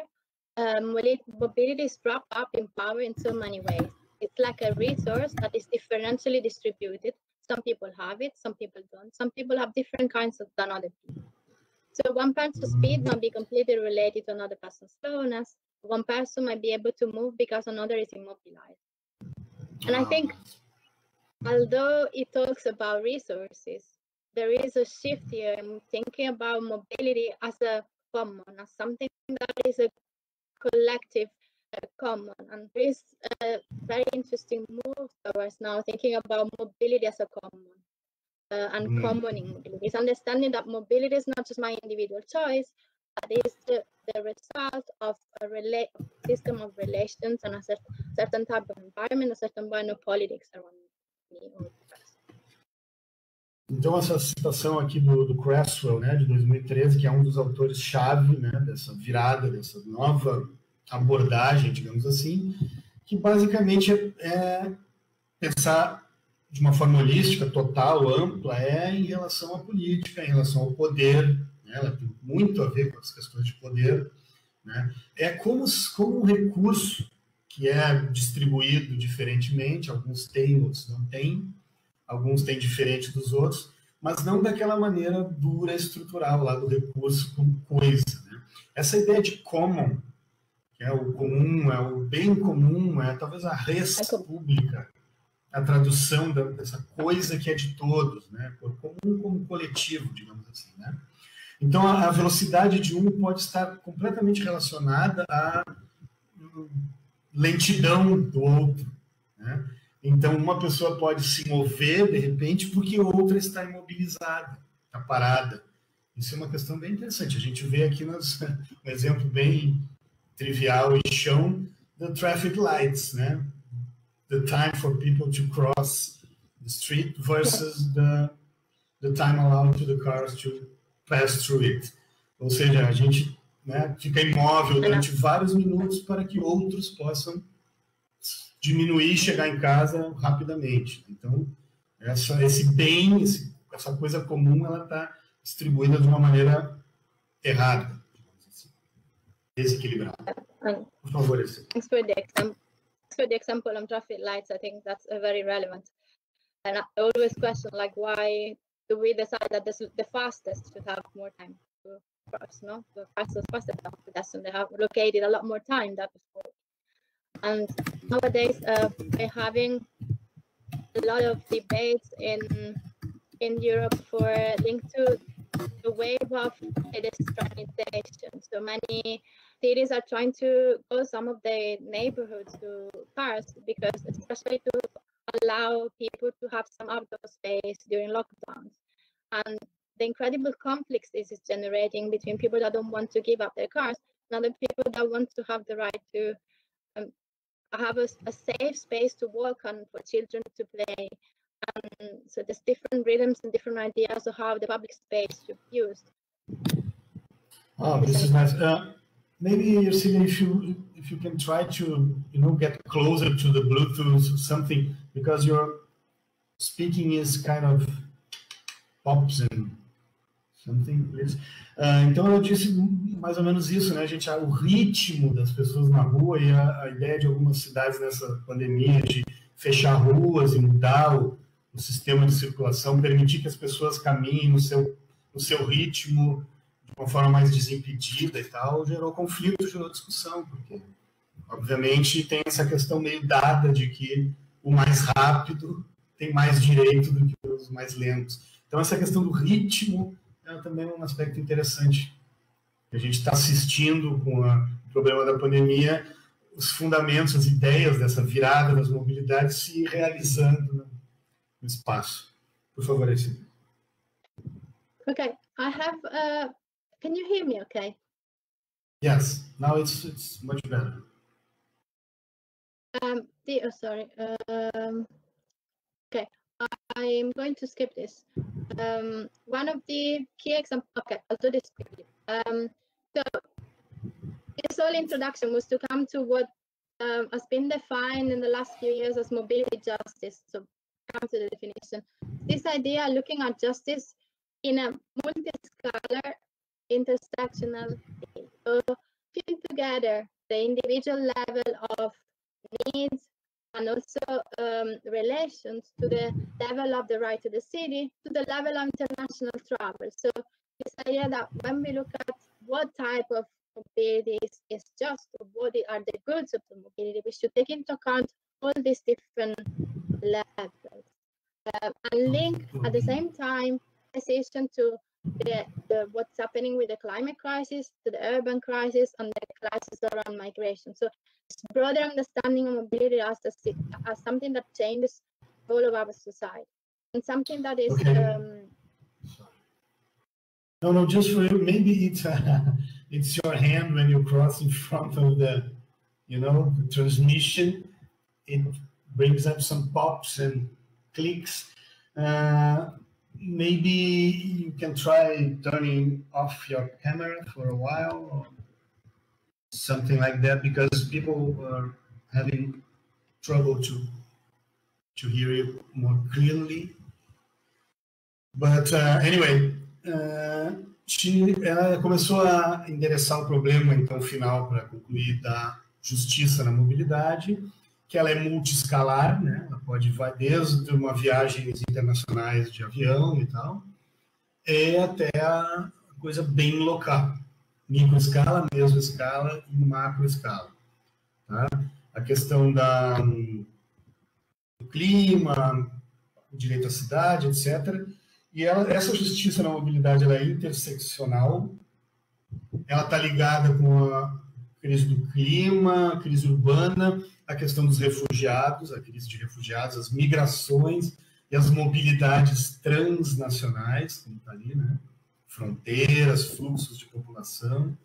Mobility is wrapped up in power in so many ways. It's like a resource that is differentially distributed. Some people have it, some people don't. Some people have different kinds than other people. So one person's speed might be completely related to another person's slowness. One person might be able to move because another is immobilized. And I think, although it talks about resources, there is a shift here in thinking about mobility as a common, as something that is a collective common. And there is a very interesting move towards now thinking about mobility as a common. And commoning mobility. It's understanding that mobility is not just my individual choice, but it's the result of a system of relations and a certain type of environment, a certain kind of politics around me. Então, essa citação aqui do Creswell, né, de 2013, que é um dos autores-chave, né, dessa virada, dessa nova abordagem, digamos assim, que basicamente é pensar de uma forma holística, total, ampla, em relação à política, em relação ao poder, né? Ela tem muito a ver com as questões de poder, né? É como um recurso que é distribuído diferentemente, alguns têm, outros não têm, alguns têm diferente dos outros, mas não daquela maneira dura, estrutural, lá do recurso como coisa, né? Essa ideia de common, que é o comum, é o bem comum, é talvez a res pública, a tradução dessa coisa que é de todos, né? Por comum como coletivo, digamos assim, né? Então, a velocidade de um pode estar completamente relacionada à lentidão do outro, né? Então, uma pessoa pode se mover, de repente, porque outra está imobilizada, está parada. Isso é uma questão bem interessante. A gente vê aqui um exemplo bem trivial e chão the traffic lights, né? The time for people to cross the street versus the time allowed to the cars to pass through it. Ou seja, a gente, né, fica imóvel durante vários minutos para que outros possam diminuir e chegar em casa rapidamente. Então, esse bem, essa coisa comum, ela está distribuída de uma maneira errada, desequilibrada. Por favor, esse. Thanks for the example on traffic lights. I think that's very relevant. And I always question, like, why do we decide that the fastest should have more time to cross? No, the fastest pedestrian, they have located a lot more time than before. And nowadays, we're having a lot of debates in Europe linked to the wave of pedestrianization. So many cities are trying to close some of their neighborhoods to cars, because especially to allow people to have some outdoor space during lockdowns. And the incredible conflicts this is generating between people that don't want to give up their cars and other people that want to have the right to have a safe space to walk on for children to play. And so there's different rhythms and different ideas of how the public space should be used. Oh, this is nice. Maybe, Ercília, if you can try to get closer to the Bluetooth or something, because your speaking is kind of pops and something, please. Então eu disse mais ou menos isso, né, gente? O ritmo das pessoas na rua e a ideia de algumas cidades nessa pandemia de fechar ruas e mudar o sistema de circulação, permitir que as pessoas caminhem no seu ritmo de uma forma mais desimpedida e tal, gerou conflito, gerou discussão, porque obviamente tem essa questão meio dada de que o mais rápido tem mais direito do que os mais lentos. Então essa questão do ritmo é também um aspecto interessante. A gente está assistindo com o problema da pandemia, os fundamentos, as ideias dessa virada das mobilidades se realizando no espaço. Por favor, Ercília. Okay, I have. Can you hear me? Okay. Yes. Now it's much better. Sorry. Okay, I'm going to skip this. One of the key examples. Okay, I'll do this quickly. So this whole introduction was to come to what has been defined in the last few years as mobility justice. So come to the definition. This idea looking at justice in a multi-scalar, intersectional way. So putting together the individual level of needs and also relations to the level of the right to the city, to the level of international travel. So this idea that when we look at what type of mobility is just, or what are the goods of the mobility, we should take into account all these different levels and link at the same time decision to what's happening with the climate crisis, to the urban crisis, and the crisis around migration. So it's broader understanding of mobility as something that changes the whole of our society, and something that is No, just for you. Maybe it's your hand when you cross in front of the transmission. It brings up some pops and clicks. Maybe you can try turning off your camera for a while or something like that, because people are having trouble to hear you more clearly. But anyway, ela começou a endereçar o problema, então, final, para concluir, da justiça na mobilidade, que ela é multiscalar, né? Ela vai desde uma viagens internacionais de avião e tal, até a coisa bem local, microescala, mesoescala e macroescala. Tá? A questão do clima, o direito à cidade, etc. E essa justiça na mobilidade ela é interseccional, ela está ligada com a crise do clima, a crise urbana, a questão dos refugiados, a crise de refugiados, as migrações e as mobilidades transnacionais, como está ali, né? Fronteiras, fluxos de população,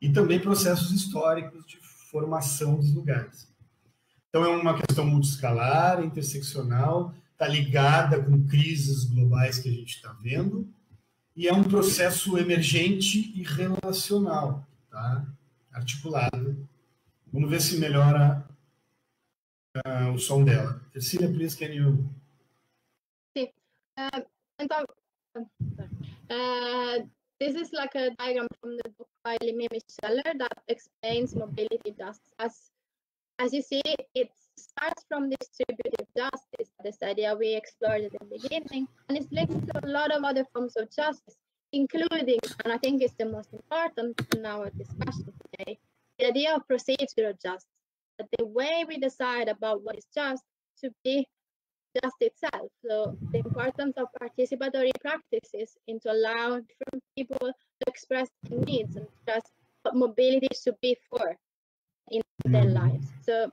e também processos históricos de transformação dos lugares. Então, é uma questão multiescalar, interseccional, está ligada com crises globais que a gente está vendo, e é um processo emergente e relacional, tá? Articulado. Vamos ver se melhora o som dela. Cecília, please, can you... Sim. This is like a diagram from the book by Mimi Scheller that explains mobility justice. As you see, it starts from distributive justice, this idea we explored at the beginning, and it's linked to a lot of other forms of justice, including, and I think it's the most important in our discussion today, the idea of procedural justice, that the way we decide about what is just to be just itself. So the importance of participatory practices into allowing different people to express their needs and express what mobility should be for in their lives. So,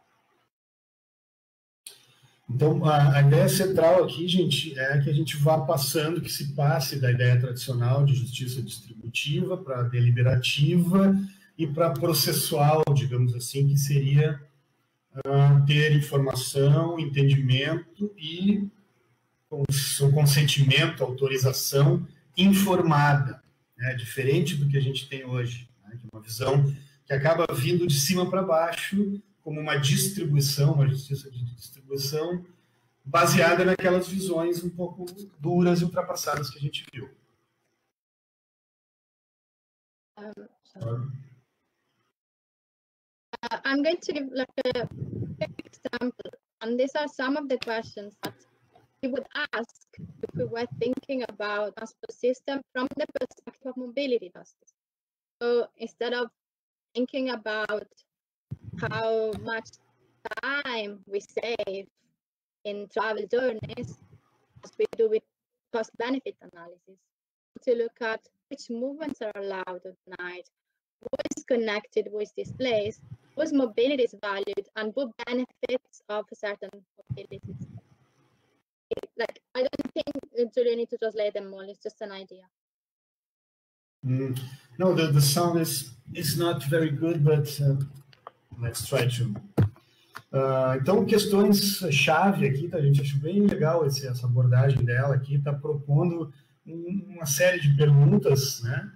então, a ideia central aqui, gente, é que a gente vá passando, que se passe da ideia tradicional de justiça distributiva para deliberativa e para processual, digamos assim, que seria ter informação, entendimento e consentimento, autorização informada, né? Diferente do que a gente tem hoje, né? Que é uma visão que acaba vindo de cima para baixo, como uma distribuição, uma justiça de distribuição, baseada naquelas visões um pouco duras e ultrapassadas que a gente viu. I'm going to give like a quick example, and these are some of the questions that we would ask if we were thinking about transport system from the perspective of mobility justice. So instead of thinking about how much time we save in travel journeys, as we do with cost-benefit analysis, to look at which movements are allowed at night, what is connected with this place, whose mobility is valued, and what benefits of a certain mobility. Like, I don't think you need to translate them all, it's just an idea. No, the sound is not very good, but let's try to. Então, questões-chave aqui, tá, gente? Acho bem legal essa abordagem dela aqui, está propondo uma série de perguntas, né,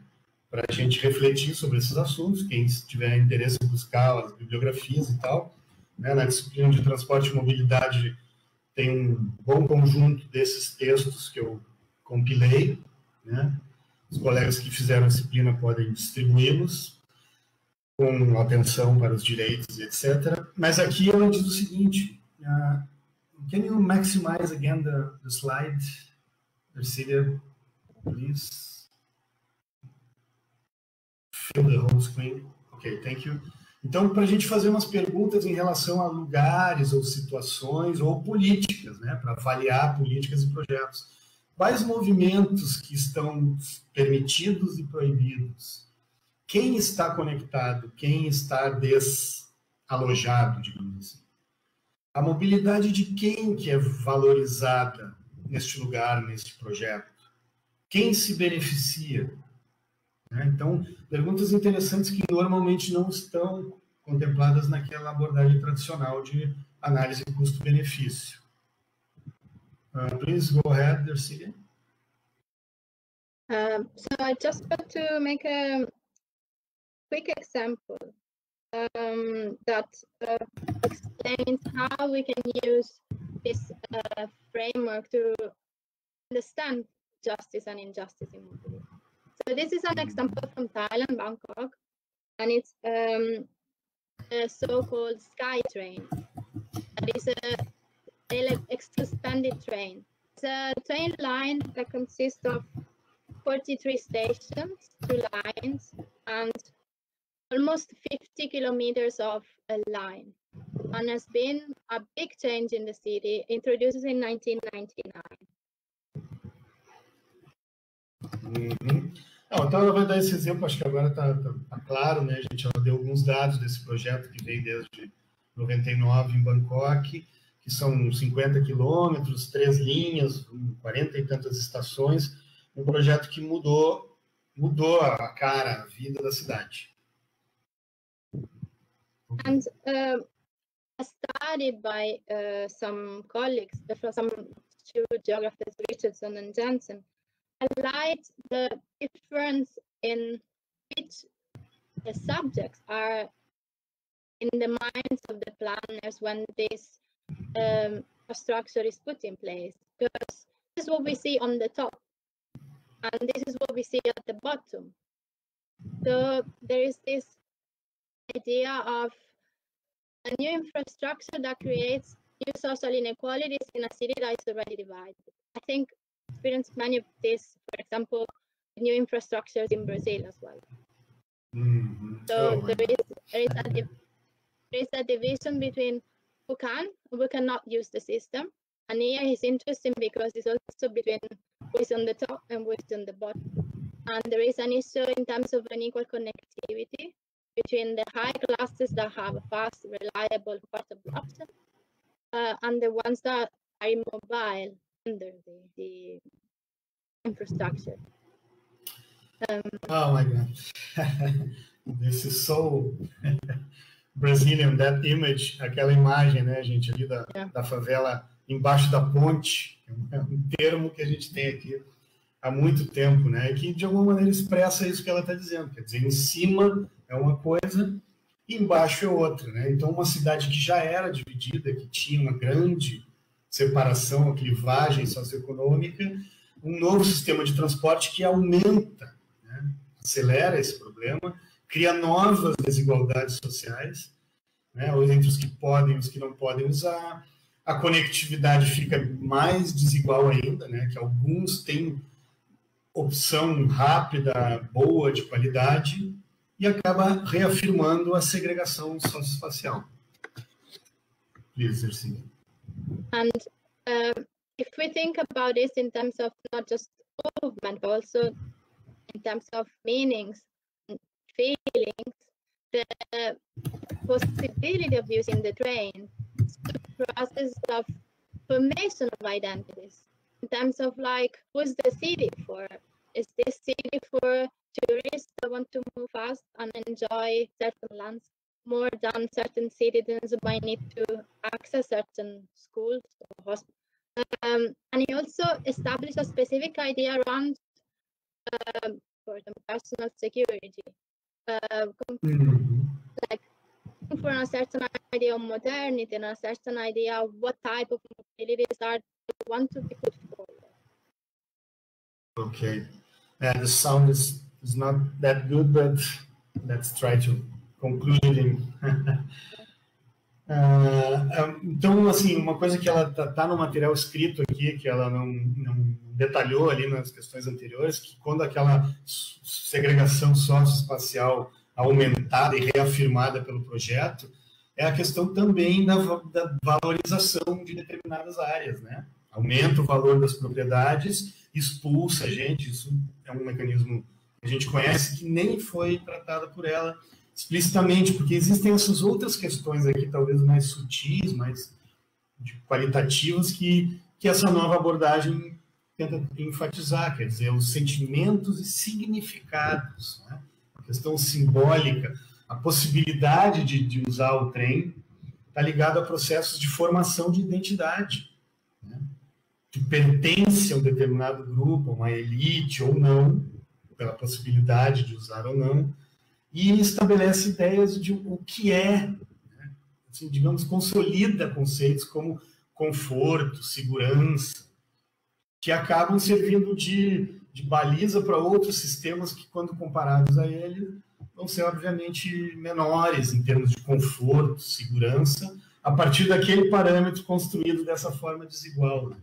para a gente refletir sobre esses assuntos. Quem tiver interesse em buscar as bibliografias e tal, né, na disciplina de transporte e mobilidade tem um bom conjunto desses textos que eu compilei, né? Os colegas que fizeram a disciplina podem distribuí-los com atenção para os direitos, etc. Mas aqui ela diz o seguinte: can you maximize again the slide, Ercília, please? Fill the whole screen. Ok, thank you. Então, para a gente fazer umas perguntas em relação a lugares ou situações ou políticas, né, para avaliar políticas e projetos. Quais movimentos que estão permitidos e proibidos? Quem está conectado? Quem está desalojado, digamos assim? A mobilidade de quem que é valorizada neste lugar, neste projeto? Quem se beneficia? Então, perguntas interessantes que normalmente não estão contempladas naquela abordagem tradicional de análise custo-benefício. Please go ahead, Ercília. So I just want to make a quick example that explains how we can use this framework to understand justice and injustice in mobility. So this is an example from Thailand, Bangkok, and it's a so-called SkyTrain. That is a suspended train. It's a train line that consists of 43 stations, 2 lines, and almost 50 kilometers of a line, and has been a big change in the city, introduced in 1999. Então ela vai dar esse exemplo, acho que agora está claro, né, gente? Ela deu alguns dados desse projeto que veio desde 99 em Bangkok, que são 50 quilômetros, 3 linhas, 40 e tantas estações, um projeto que mudou a cara, a vida da cidade. And studied by some colleagues, from some two geographers, Richardson and Jensen, highlight the difference in which the subjects are in the minds of the planners when this structure is put in place. Because this is what we see on the top, and this is what we see at the bottom. So there is this idea of a new infrastructure that creates new social inequalities in a city that is already divided. I think experienced many of this, for example, new infrastructures in Brazil as well. So there is a division between who can and who cannot use the system. And here is interesting because it's also between who is on the top and who is on the bottom. And there is an issue in terms of unequal connectivity between the high classes that have a fast, reliable, portable option and the ones that are immobile under the infrastructure. Oh my God. This is so Brazilian, that image, aquela imagem, né, gente, ali da favela embaixo da ponte, é um termo que a gente tem aqui há muito tempo, né, e que de alguma maneira expressa isso que ela está dizendo, quer dizer, em cima é uma coisa e embaixo é outra, né, então uma cidade que já era dividida, que tinha uma grande separação, uma clivagem socioeconômica, um novo sistema de transporte que aumenta, né, acelera esse problema, cria novas desigualdades sociais, né, entre os que podem e os que não podem usar, a conectividade fica mais desigual ainda, né, que alguns têm opção rápida, boa, de qualidade, e acaba reafirmando a segregação socioespacial. Please, Ercília. And if we think about this in terms of not just movement, but also in terms of meanings and feelings, the possibility of using the train is the process of formation of identities. In terms of like, who's the city for? Is this city for tourists that want to move fast and enjoy certain lands more than certain citizens who might need to access certain schools or hospitals? And he also established a specific idea around for the personal security, like for a certain idea of modernity and a certain idea of what type of mobilities are want to be put forward. Okay, the sound is not that good, but let's try to conclude it. Então, assim, uma coisa que ela tá no material escrito aqui, que ela não detalhou ali nas questões anteriores, que quando aquela segregação socioespacial aumentada e reafirmada pelo projeto, é a questão também da valorização de determinadas áreas, né? Aumenta o valor das propriedades, expulsa a gente, isso é um mecanismo que a gente conhece que nem foi tratado por ela explicitamente, porque existem essas outras questões aqui, talvez mais sutis, mais qualitativas, que essa nova abordagem tenta enfatizar, quer dizer, os sentimentos e significados, né? A questão simbólica, a possibilidade de usar o trem está ligada a processos de formação de identidade, né? Que pertence a um determinado grupo, a uma elite ou não, pela possibilidade de usar ou não, e estabelece ideias de o que é, né? Assim, digamos, consolida conceitos como conforto, segurança, que acabam servindo de baliza para outros sistemas que, quando comparados a ele, vão ser, obviamente, menores em termos de conforto, segurança, a partir daquele parâmetro construído dessa forma desigual, né?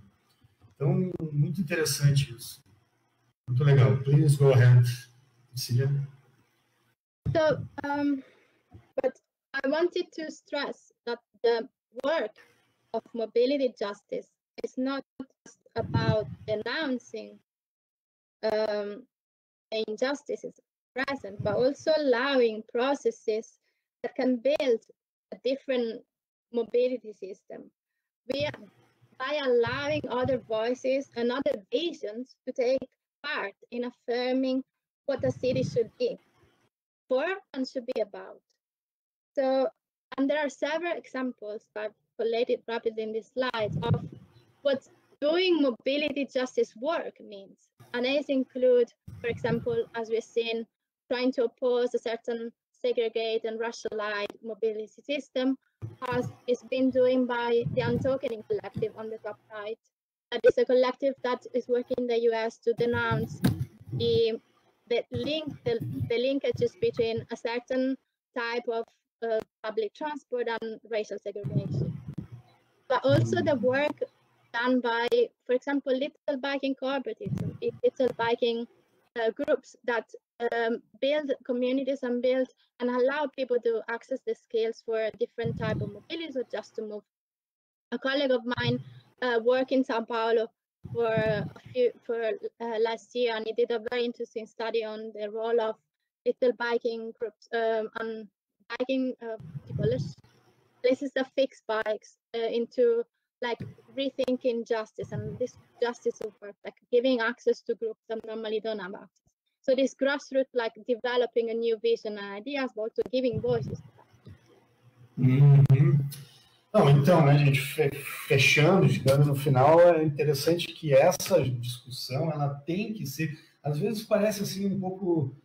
Então, muito interessante isso. Muito legal. Please go ahead, Cecilia. So, but I wanted to stress that the work of mobility justice is not just about denouncing injustices present, but also allowing processes that can build a different mobility system. By allowing other voices and other visions to take part in affirming what a city should be for and should be about. So And there are several examples I've collated rapidly in this slide of what doing mobility justice work means. And these include, for example, as we've seen, trying to oppose a certain segregate and racialized mobility system, as is being doing by the Untokening Collective on the top right. That is a collective that is working in the US to denounce the linkages between a certain type of public transport and racial segregation. But also the work done by, for example, little biking cooperatives, little biking groups that build communities and build and allow people to access the skills for different type of mobilities or just to move. A colleague of mine worked in Sao Paulo for last year, and he did a very interesting study on the role of little biking groups and biking this is the fixed bikes into like rethinking justice, and this justice of work, like giving access to groups that normally don't have access. So this grassroots, like developing a new vision and ideas, but also giving voices to that. Não, então, né, gente, fechando, chegando no final, é interessante que essa discussão, ela tem que ser, às vezes parece assim um pouco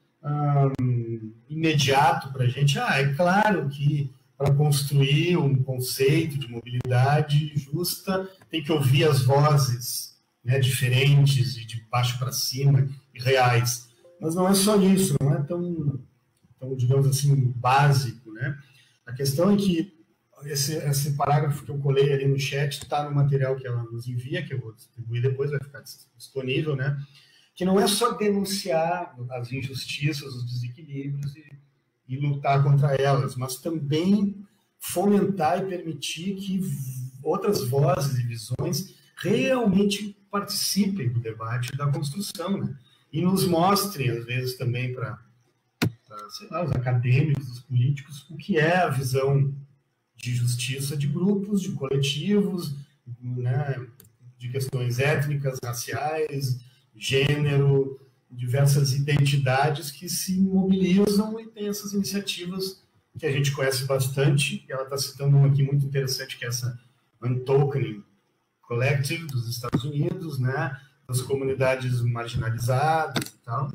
imediato para a gente. É claro que para construir um conceito de mobilidade justa, tem que ouvir as vozes, né, diferentes e de baixo para cima e reais. Mas não é só isso, não é tão digamos assim, básico, né? A questão é que esse parágrafo que eu colei ali no chat está no material que ela nos envia, que eu vou distribuir depois, vai ficar disponível, né? Que não é só denunciar as injustiças, os desequilíbrios e lutar contra elas, mas também fomentar e permitir que outras vozes e visões realmente participem do debate da construção, né? E nos mostrem, às vezes, também para sei lá, os acadêmicos, os políticos, o que é a visão de justiça de grupos, de coletivos, né, de questões étnicas, raciais, gênero, diversas identidades que se mobilizam e tem essas iniciativas que a gente conhece bastante. Ela está citando uma aqui muito interessante, que é essa Untokening Collective dos Estados Unidos, né, das comunidades marginalizadas e tal.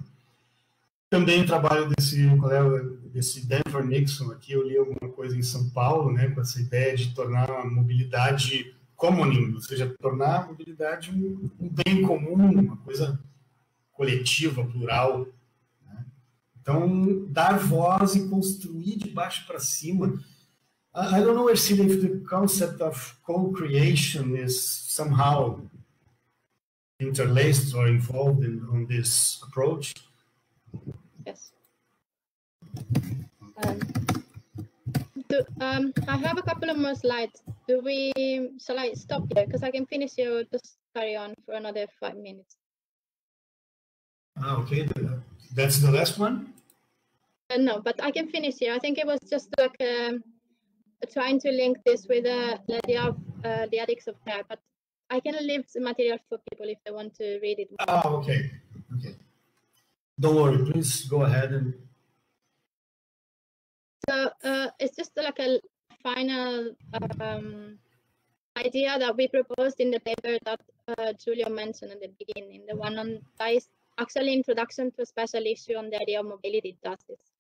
Também o trabalho desse Denver Nixon aqui, eu li alguma coisa em São Paulo, né, com essa ideia de tornar a mobilidade commoning, ou seja, tornar a mobilidade um bem comum, uma coisa coletiva, plural, né? Então, dar voz e construir de baixo para cima. I don't know, Ercília, if the concept of co-creation is somehow interlaced or involved on this approach. Yes. I have a couple of more slides. Shall I stop here? Because I can finish here or just carry on for another 5 minutes. Okay. That's the last one? No, but I can finish here. I think it was just like trying to link this with the idea of the ethics of care, but I can leave the material for people if they want to read it. Okay. Okay. Don't worry, please go ahead and. So it's just like a final idea that we proposed in the paper that Giulio mentioned at the beginning, the one on that is actually introduction to a special issue on the idea of mobility justice.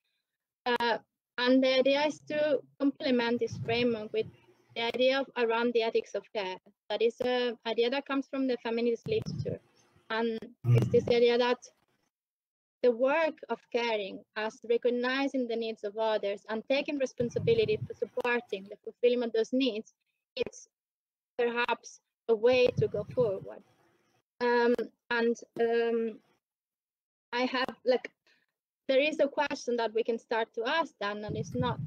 And the idea is to complement this framework with the idea of around the ethics of care. That is an idea that comes from the feminist literature. And it's this idea that the work of caring as recognizing the needs of others and taking responsibility for supporting the fulfillment of those needs, it's perhaps a way to go forward. I have there is a question that we can start to ask then, and it's not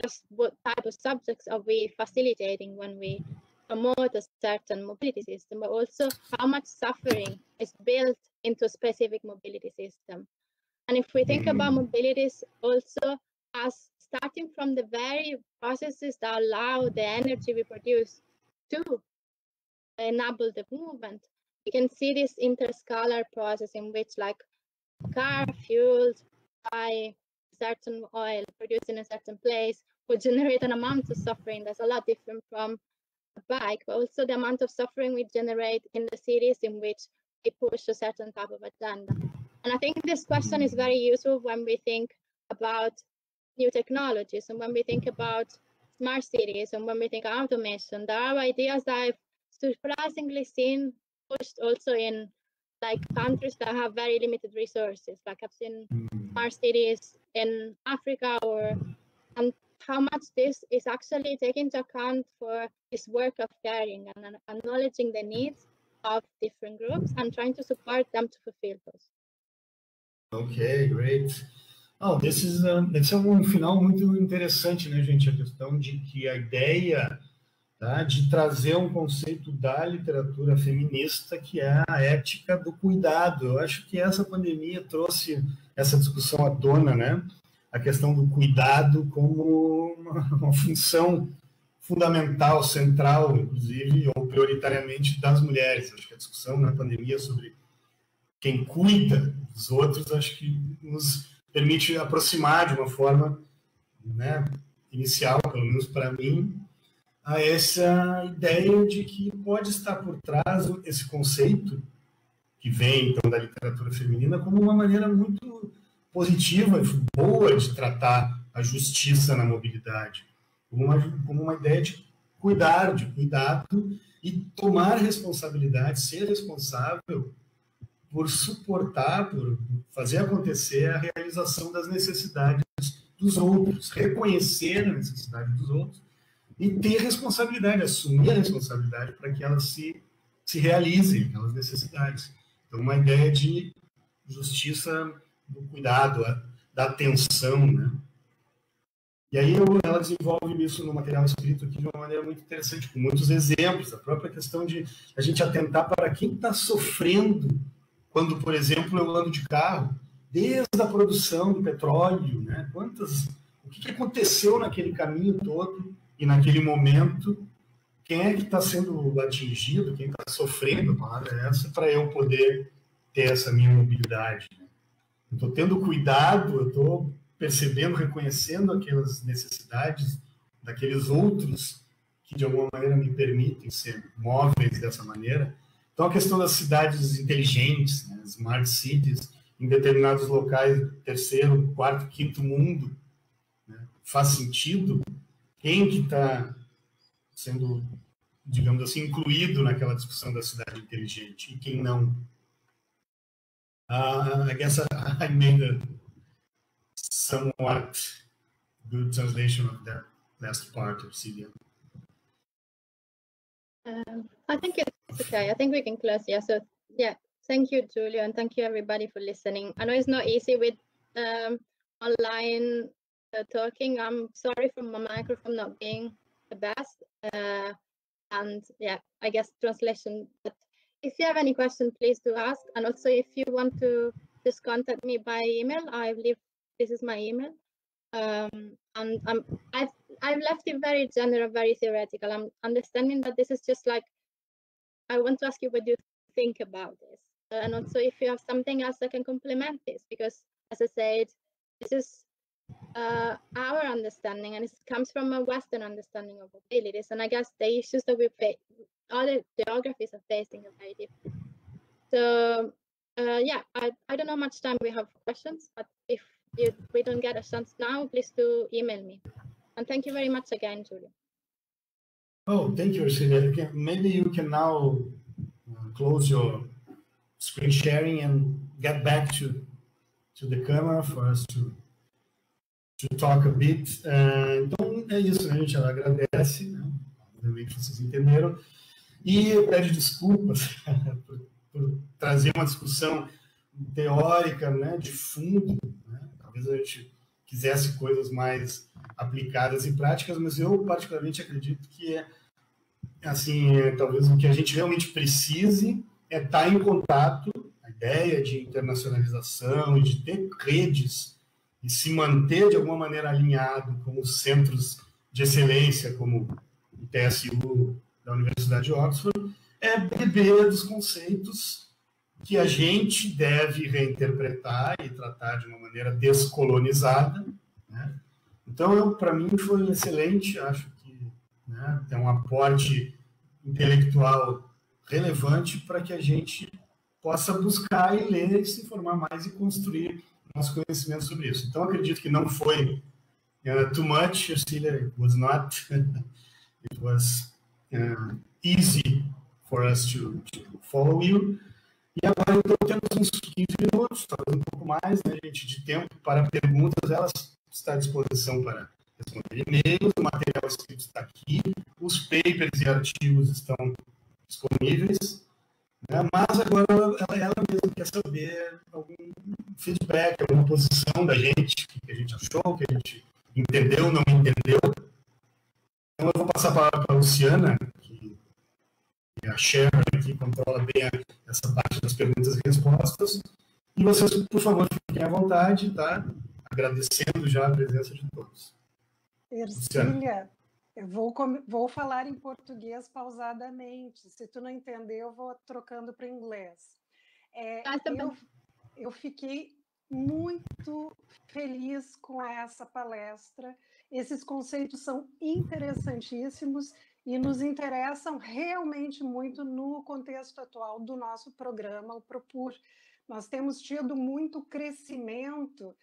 just what type of subjects are we facilitating when we promote a certain mobility system, but also how much suffering is built into a specific mobility system. And if we think about mobilities also as starting from the very processes that allow the energy we produce to enable the movement, we can see this interscalar process in which car fueled by certain oil produced in a certain place would generate an amount of suffering that's a lot different from a bike, but also the amount of suffering we generate in the cities in which we push a certain type of agenda. And I think this question is very useful when we think about new technologies and when we think about smart cities and when we think automation. There are ideas that I've surprisingly seen pushed also in like countries that have very limited resources. Like I've seen smart cities in Africa, and how much this is actually taking into account for this work of caring and acknowledging the needs of different groups and trying to support them to fulfill those. Ok, great. Oh, esse é um final muito interessante, né, gente? A questão de que a ideia, tá, de trazer um conceito da literatura feminista, que é a ética do cuidado. Eu acho que essa pandemia trouxe essa discussão à tona, né? A questão do cuidado como uma função fundamental, central, inclusive, ou prioritariamente das mulheres. Acho que a discussão na pandemia sobre quem cuida dos outros, acho que nos permite aproximar de uma forma, né, inicial, pelo menos para mim, a essa ideia de que pode estar por trás esse conceito que vem, então, da literatura feminina como uma maneira muito positiva e boa de tratar a justiça na mobilidade, como uma ideia de cuidar, de cuidado e tomar responsabilidade, ser responsável por suportar, por fazer acontecer a realização das necessidades dos outros, reconhecer a necessidade dos outros e ter responsabilidade, assumir a responsabilidade para que elas se realizem, aquelas necessidades. Então, uma ideia de justiça do cuidado, da atenção, né? E aí ela desenvolve isso no material escrito aqui de uma maneira muito interessante, com muitos exemplos, a própria questão de a gente atentar para quem está sofrendo quando, por exemplo, eu ando de carro, desde a produção do petróleo, né? O que aconteceu naquele caminho todo e naquele momento, quem é que está sendo atingido, quem está sofrendo, a palavra é essa, para eu poder ter essa minha mobilidade. Né? Estou tendo cuidado, eu estou percebendo, reconhecendo aquelas necessidades daqueles outros que, de alguma maneira, me permitem ser móveis dessa maneira. Então, a questão das cidades inteligentes, né, smart cities, em determinados locais, terceiro, quarto, quinto mundo, né, faz sentido? Quem que está sendo, digamos assim, incluído naquela discussão da cidade inteligente e quem não? I guess I made a somewhat good translation of that last part of CDM. I think it's okay. I think we can close here. So yeah, thank you, Giulio, and thank you everybody for listening. I know it's not easy with online talking. I'm sorry for my microphone not being the best. And yeah, I guess translation. But if you have any questions, please do ask. And also, if you want to just contact me by email, this is my email. And I've left it very general, very theoretical. I'm understanding that this is just like, I want to ask you what you think about this. And also if you have something else that can complement this, because as I said, this is our understanding and it comes from a Western understanding of mobilities. And I guess the issues that we face, other geographies are facing are very different. So yeah, I don't know how much time we have for questions, but if we don't get a chance now, please do email me. And thank you very much again, Giulio. Oh, thank you, Ursula. Maybe you can now close your screen sharing and get back to the camera for us to talk a bit. Então, é isso, né, gente? Ela agradece, né? Obviamente vocês entenderam. E pede desculpas por trazer uma discussão teórica, né, de fundo, né? Talvez a gente quisesse coisas mais aplicadas e práticas, mas eu particularmente acredito que assim, talvez o que a gente realmente precise é estar em contato, a ideia de internacionalização e de ter redes e se manter de alguma maneira alinhado com os centros de excelência, como o TSU da Universidade de Oxford, é beber dos conceitos que a gente deve reinterpretar e tratar de uma maneira descolonizada, né? Então, para mim, foi excelente, acho que, né, tem um aporte intelectual relevante para que a gente possa buscar e ler, se informar mais e construir nosso conhecimento sobre isso. Então, acredito que não foi too much, Cecilia. It was not. It was easy for us to follow you. E agora, então, temos uns 15 minutos, talvez um pouco mais, né, gente, de tempo para perguntas. Elas estão à disposição para responder e-mails, o material escrito está aqui, os papers e artigos estão disponíveis, né? Mas agora ela mesma quer saber algum feedback, alguma posição da gente, o que a gente achou, o que a gente entendeu, não entendeu. Então eu vou passar a palavra para a Luciana, que é a Sharon, que controla bem essa parte das perguntas e respostas. E vocês, por favor, fiquem à vontade, tá? Agradecendo já a presença de todos. Ercília, eu vou falar em português pausadamente. Se tu não entender, eu vou trocando para inglês. Eu fiquei muito feliz com essa palestra. Esses conceitos são interessantíssimos e nos interessam realmente muito no contexto atual do nosso programa, o Propur. Nós temos tido muito crescimento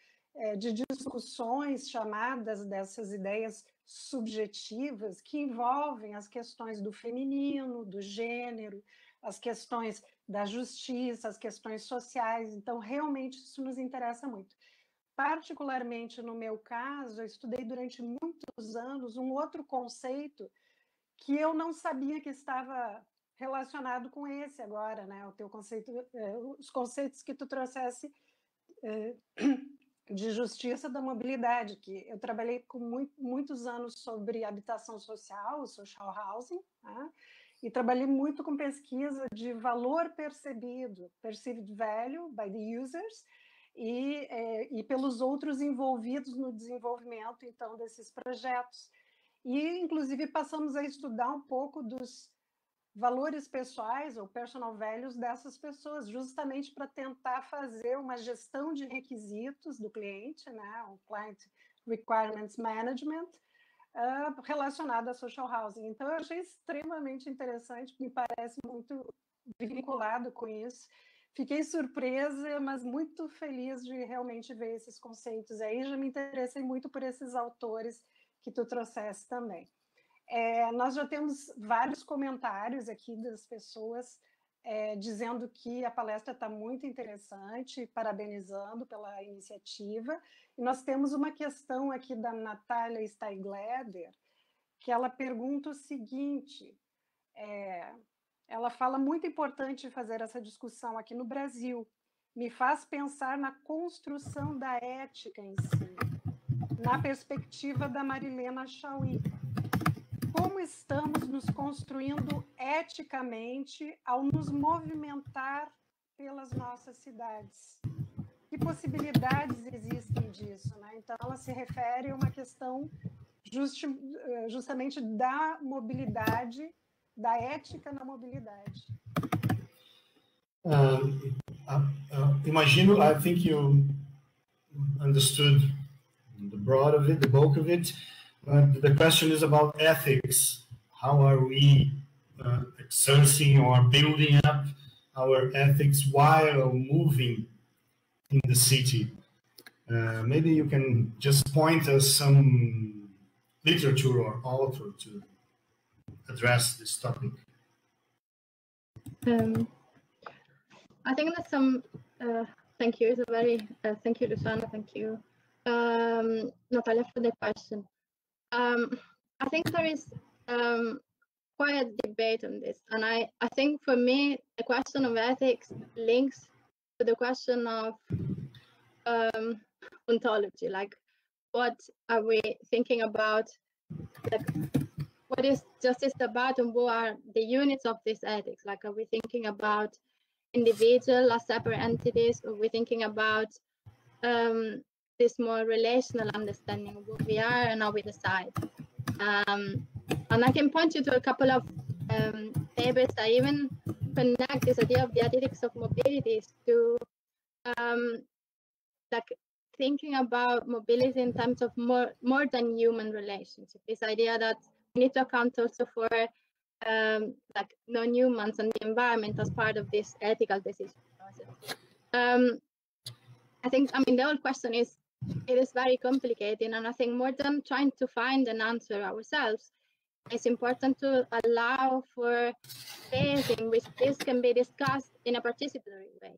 de discussões chamadas dessas ideias subjetivas que envolvem as questões do feminino, do gênero, as questões da justiça, as questões sociais. Então, realmente, isso nos interessa muito. Particularmente no meu caso, eu estudei durante muitos anos um outro conceito que eu não sabia que estava relacionado com esse agora, né? O teu conceito, os conceitos que tu trouxesse de justiça da mobilidade, que eu trabalhei com muitos anos sobre habitação social, social housing, né? E trabalhei muito com pesquisa de valor percebido, perceived value by the users, e pelos outros envolvidos no desenvolvimento, então, desses projetos. E, inclusive, passamos a estudar um pouco dos valores pessoais ou personal values dessas pessoas, justamente para tentar fazer uma gestão de requisitos do cliente, né, o Client Requirements Management, relacionado a social housing. Então, eu achei extremamente interessante, me parece muito vinculado com isso. Fiquei surpresa, mas muito feliz de realmente ver esses conceitos aí. Já me interessei muito por esses autores que tu trouxeste também. Nós já temos vários comentários aqui das pessoas dizendo que a palestra está muito interessante, parabenizando pela iniciativa. E nós temos uma questão aqui da Natália Steigleder, que ela pergunta o seguinte, ela fala, muito importante fazer essa discussão aqui no Brasil, me faz pensar na construção da ética em si, na perspectiva da Marilena Chauí. Como estamos nos construindo eticamente ao nos movimentar pelas nossas cidades? Que possibilidades existem disso, né? Então, ela se refere a uma questão justamente da mobilidade, da ética na mobilidade. Imagino, I think you understood the broad of it, the bulk of it. The question is about ethics. How are we exercising or building up our ethics while moving in the city? Maybe you can just point us some literature or author to address this topic. I think there's some. Thank you. It's a very thank you, Luciana. Thank you, Natalia, for the question. I think there is quite a debate on this, and I think for me the question of ethics links to the question of ontology, like what are we thinking about, like what is justice about, and what are the units of this ethics? Like, are we thinking about individual as separate entities, or are we thinking about this more relational understanding of what we are and how we decide? And I can point you to a couple of papers that even connect this idea of the ethics of mobility to like thinking about mobility in terms of more than human relationships. This idea that we need to account also for like non-humans and the environment as part of this ethical decision process. I think, I mean, the whole question is, it is very complicated, and I think more than trying to find an answer ourselves, it's important to allow for space in which this can be discussed in a participatory way.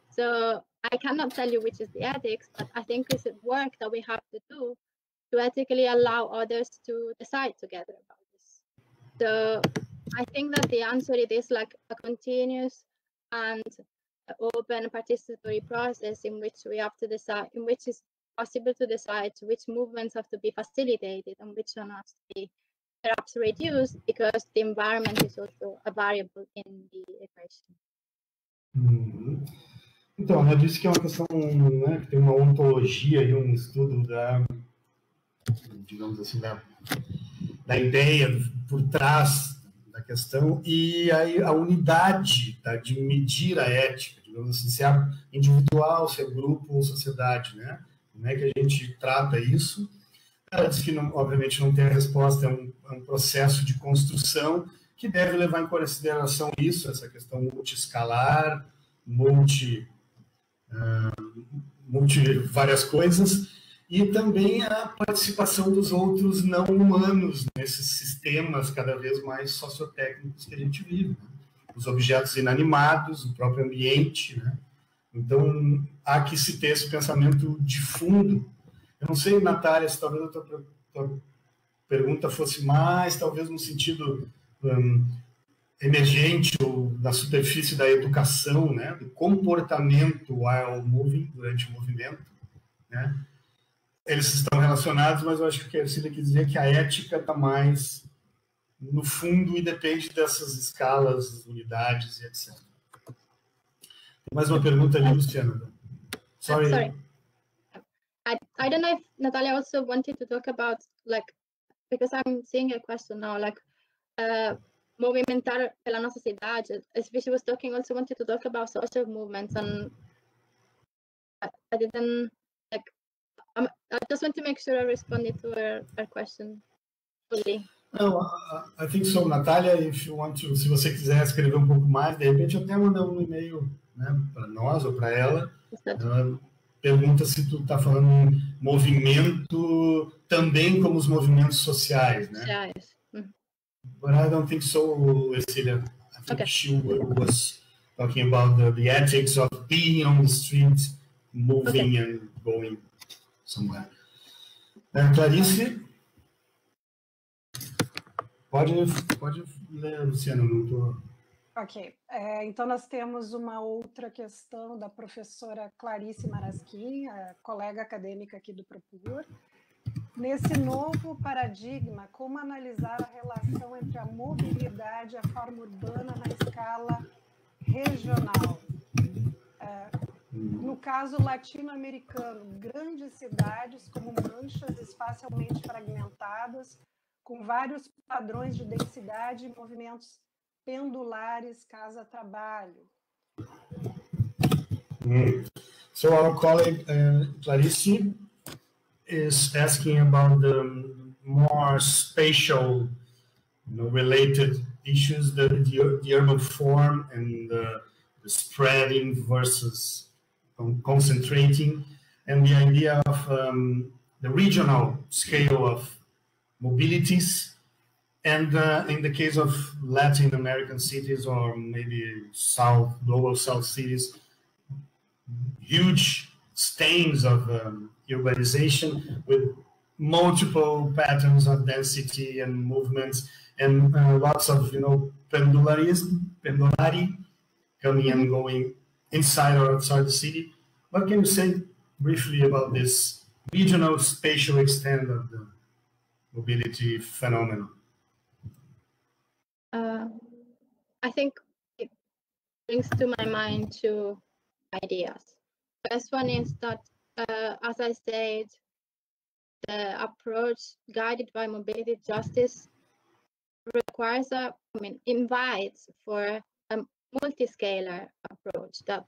So I cannot tell you which is the ethics, but I think it's work that we have to do to ethically allow others to decide together about this. So I think that the answer, it is like a continuous and open participatory process in which we have to decide, in which it's possible to decide which movements have to be facilitated and which one has to be perhaps reduced, because the environment is also a variable in the equation. Então, eu disse que é uma questão, né, que tem uma ontologia e um estudo da, digamos assim, da ideia por trás da questão e aí a unidade, tá, de medir a ética, digamos assim, se é individual, se é grupo ou sociedade, né? Como é que a gente trata isso? Ela diz que, não, obviamente, não tem a resposta, é um processo de construção que deve levar em consideração isso, essa questão multiescalar, multi várias coisas, e também a participação dos outros não humanos nesses sistemas cada vez mais sociotécnicos que a gente vive, né? Os objetos inanimados, o próprio ambiente, né? Então, há que se ter esse pensamento de fundo. Eu não sei, Natália, se talvez a tua pergunta fosse mais, talvez no sentido emergente ou na superfície da educação, né, do comportamento while moving, durante o movimento, né? Eles estão relacionados, mas eu acho que o que a Ercília quis dizer é que a ética está mais no fundo e depende dessas escalas, unidades e etc. Tem mais uma pergunta ali, Luciana. Sorry. I don't know if Natalia also wanted to talk about, like, because I'm seeing a question now, like, movimentar pela nossa cidade. She was talking, also wanted to talk about social movements, and I didn't, like, I just want to make sure I responded to her question fully. Não, I think so, Natália, if you want to, se você quiser escrever um pouco mais, de repente até mandar um e-mail, né, para nós ou para ela. Ela pergunta se tu está falando em movimento também como os movimentos sociais, né? Sociais. But I don't think so, Ercília. I think she was talking about the ethics of being on the street, moving and going somewhere. Clarice? Pode ler, Luciano. Não tô... Ok. Então, nós temos uma outra questão da professora Clarice Marasquim, a colega acadêmica aqui do Propur. Nesse novo paradigma, como analisar a relação entre a mobilidade e a forma urbana na escala regional? No caso latino-americano, grandes cidades como manchas espacialmente fragmentadas, com vários padrões de densidade e movimentos pendulares casa-trabalho. So our colleague Clarice is asking about the more spatial, related issues, the urban form and the spreading versus concentrating, and the idea of the regional scale of mobilities, and in the case of Latin American cities or maybe global South cities, huge stains of urbanization with multiple patterns of density and movements, and lots of pendulari coming and going inside or outside the city. What can you say briefly about this regional spatial extent of the mobility phenomenon? I think it brings to my mind two ideas. First one is that, as I said, the approach guided by mobility justice requires invites for multi-scalar approach that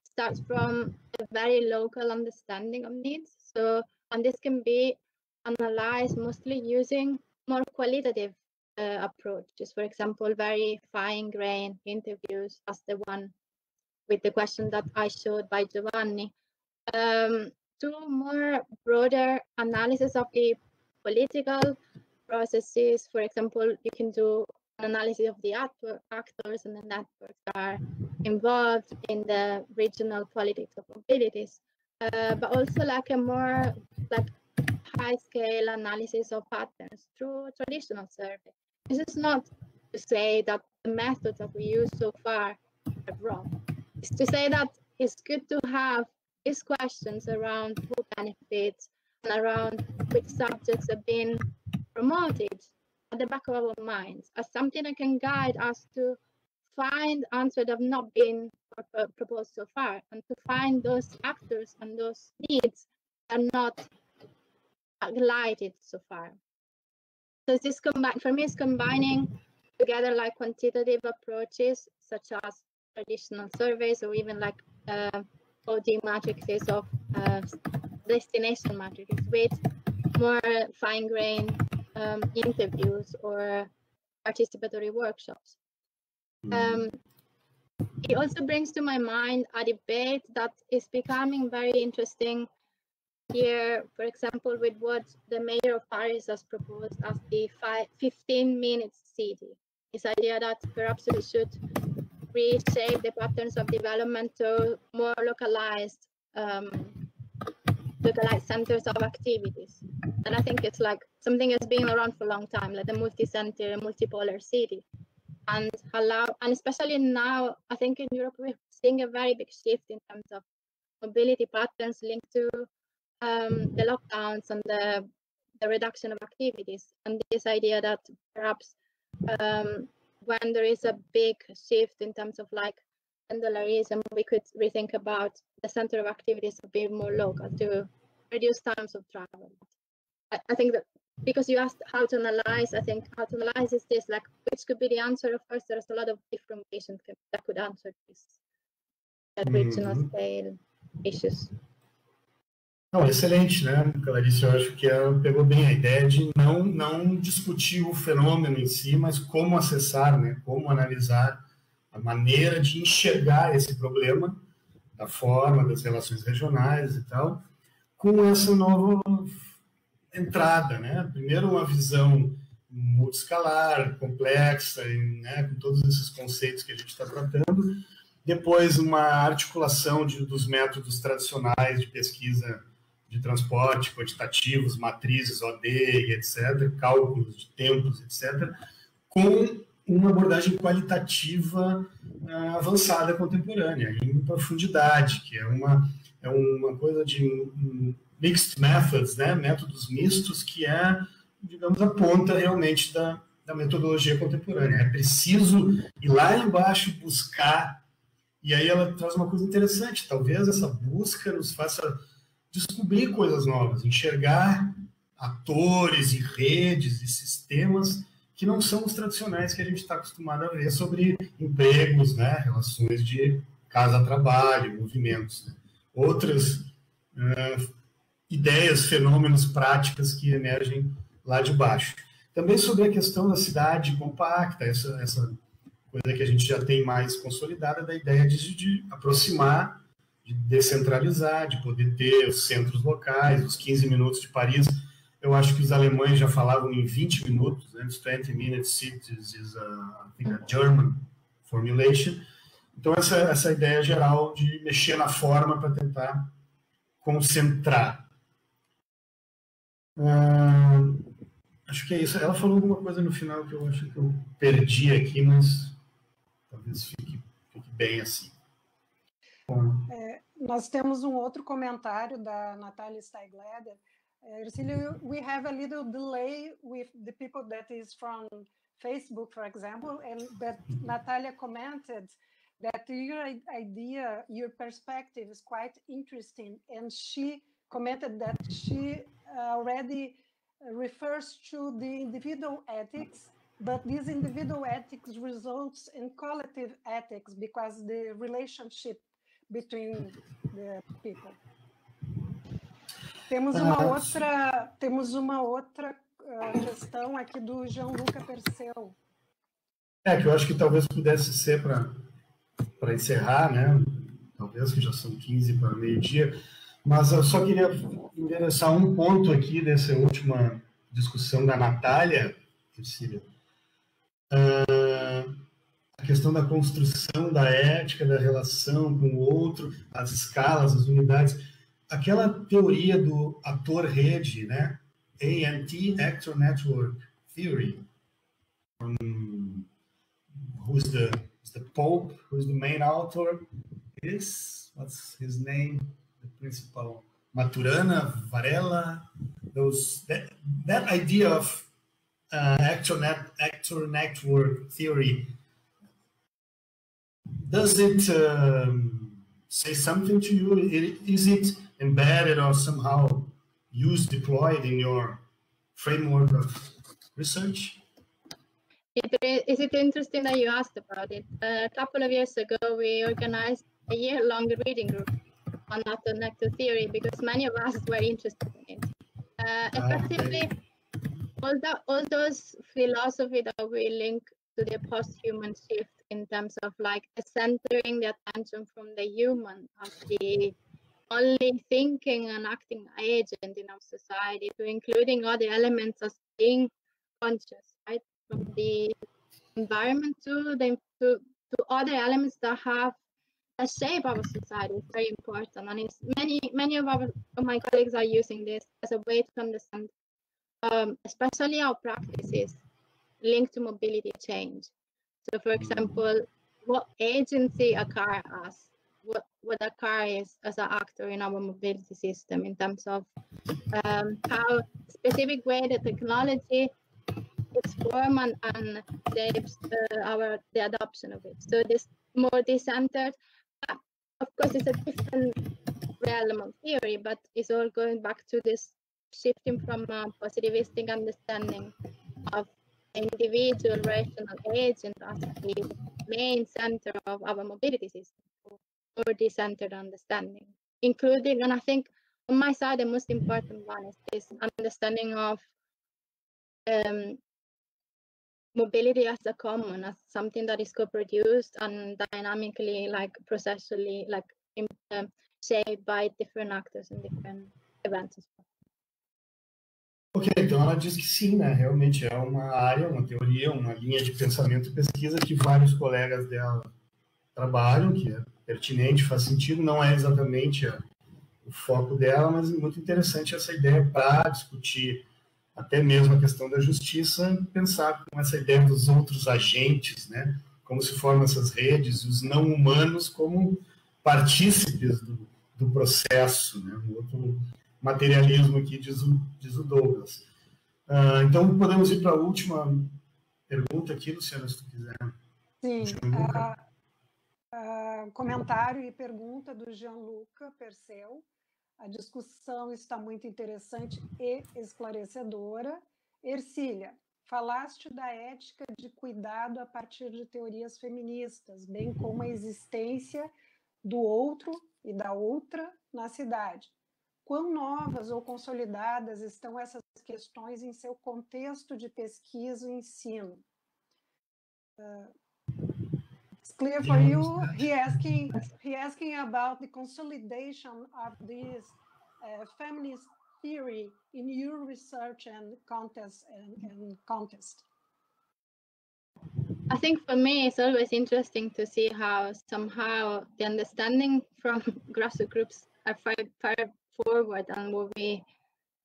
starts from a very local understanding of needs. So, and this can be analyzed mostly using more qualitative approaches. For example, very fine-grained interviews, as the one with the question that I showed by Giovanni, to more broader analysis of the political processes. For example, you can do an analysis of the actors and the networks that are involved in the regional politics of mobilities, but also like a more like high-scale analysis of patterns through traditional survey. This is not to say that the methods that we use so far are wrong. It's to say that it's good to have these questions around who benefits and around which subjects have been promoted at the back of our minds as something that can guide us to find answers that have not been proposed so far, and to find those actors and those needs that are not highlighted so far. So this for me is combining together like quantitative approaches such as traditional surveys or even like OD matrices of destination matrices with more fine-grained interviews or participatory workshops. It also brings to my mind a debate that is becoming very interesting here, for example, with what the mayor of Paris has proposed as the 15-minute city. This idea that perhaps we should reshape the patterns of development to more localized centers of activities. And I think it's like something that's been around for a long time, like the multi-center, multipolar city. And especially now, I think in Europe, we're seeing a very big shift in terms of mobility patterns linked to the lockdowns and the reduction of activities. And this idea that perhaps when there is a big shift in terms of like pendularism, we could rethink about the center of activities to be more local to reduce times of travel. I think that because you asked how to analyze, I think how to analyze is this, like, which could be the answer. Of course, there's a lot of different patients that could answer this regional scale issues. Não, excelente, né, Clarice? Eu acho que ela pegou bem a ideia de não discutir o fenômeno em si, mas como acessar, né, como analisar a maneira de enxergar esse problema, da forma das relações regionais e tal, com essa nova entrada, né? Primeiro uma visão multiscalar, complexa, né, com todos esses conceitos que a gente está tratando, depois uma articulação dos métodos tradicionais de pesquisa de transporte, quantitativos, matrizes, OD, etc., cálculos de tempos, etc., com uma abordagem qualitativa avançada contemporânea, em profundidade, que é uma coisa de mixed methods, né? Métodos mistos, que é, digamos, a ponta realmente da metodologia contemporânea. É preciso ir lá embaixo buscar, e aí ela traz uma coisa interessante, talvez essa busca nos faça descobrir coisas novas, enxergar atores e redes e sistemas que não são os tradicionais que a gente está acostumado a ver sobre empregos, né, relações de casa-trabalho, movimentos, né? Outras ideias, fenômenos, práticas que emergem lá de baixo. Também sobre a questão da cidade compacta, essa coisa que a gente já tem mais consolidada, da ideia de aproximar, de descentralizar, de poder ter os centros locais, os 15 minutos de Paris. Eu acho que os alemães já falavam em 20 minutos, né? 20 minutes cities is I think a German formulation. Então, essa ideia geral de mexer na forma para tentar concentrar. Acho que é isso. Ela falou alguma coisa no final que eu acho que eu perdi aqui, mas talvez fique bem assim. Nós temos um outro comentário da Natalia Steigleder. Ercílio, we have a little delay with the people that is from Facebook, for example, but Natalia commented that your idea, your perspective is quite interesting, and she commented that she already refers to the individual ethics but this individual ethics results in collective ethics because the relationship between the people. Temos uma outra questão aqui do Gianluca Perseu. Que eu acho que talvez pudesse ser para encerrar, né? Talvez que já são 15 para meio-dia, mas eu só queria endereçar um ponto aqui dessa última discussão da Natália, Cecília. A questão da construção da ética, da relação com o outro, as escalas, as unidades. Aquela teoria do ator-rede, né? ANT, Actor Network Theory. Who's the Pope? Who's the main author? What's his name? The principal Maturana, Varela. That idea of actor network theory, does it say something to you? Is it embedded or somehow deployed in your framework of research? Is it interesting that you asked about it? A couple of years ago, we organized a year-long reading group on actor theory because many of us were interested in it. Effectively, all those philosophies that we link to the post-human shift in terms of like centering the attention from the human as the only thinking and acting agent in our society to including other elements as being conscious, right? From the environment to other elements that have a shape our society is very important, and it's many of my colleagues are using this as a way to understand, especially our practices linked to mobility change. So, for example, what agency a car has, what a car is as an actor in our mobility system in terms of how specific way the technology its form and shapes the adoption of it. So this more decentered, of course, it's a different realm of theory, but it's all going back to this shifting from a positivistic understanding of individual rational agent as the main center of our mobility system, or decentered understanding, including, and I think on my side, the most important one is this understanding of mobility as a common, as something that is co-produced and dynamically, like processually, like shaped by different actors and different events as well. Ok, então ela diz que sim, né? Realmente é uma área, uma teoria, uma linha de pensamento e pesquisa que vários colegas dela trabalham, que é pertinente, faz sentido, não é exatamente o foco dela, mas é muito interessante essa ideia para discutir até mesmo a questão da justiça, pensar com essa ideia dos outros agentes, né? Como se formam essas redes, os não humanos como partícipes do processo, né? Um outro materialismo aqui, diz o Douglas. Então, podemos ir para a última pergunta aqui, Luciana, se tu quiser. Sim, comentário e pergunta do Gianluca Perseu. A discussão está muito interessante e esclarecedora. Ercília, falaste da ética de cuidado a partir de teorias feministas, bem como a existência do outro e da outra na cidade. Quão novas ou consolidadas estão essas questões em seu contexto de pesquisa e ensino? It's clear for you. He asking about the consolidation of this feminist theory in your research and contest. I think for me, it's always interesting to see how somehow the understanding from grassroots groups are far forward and what we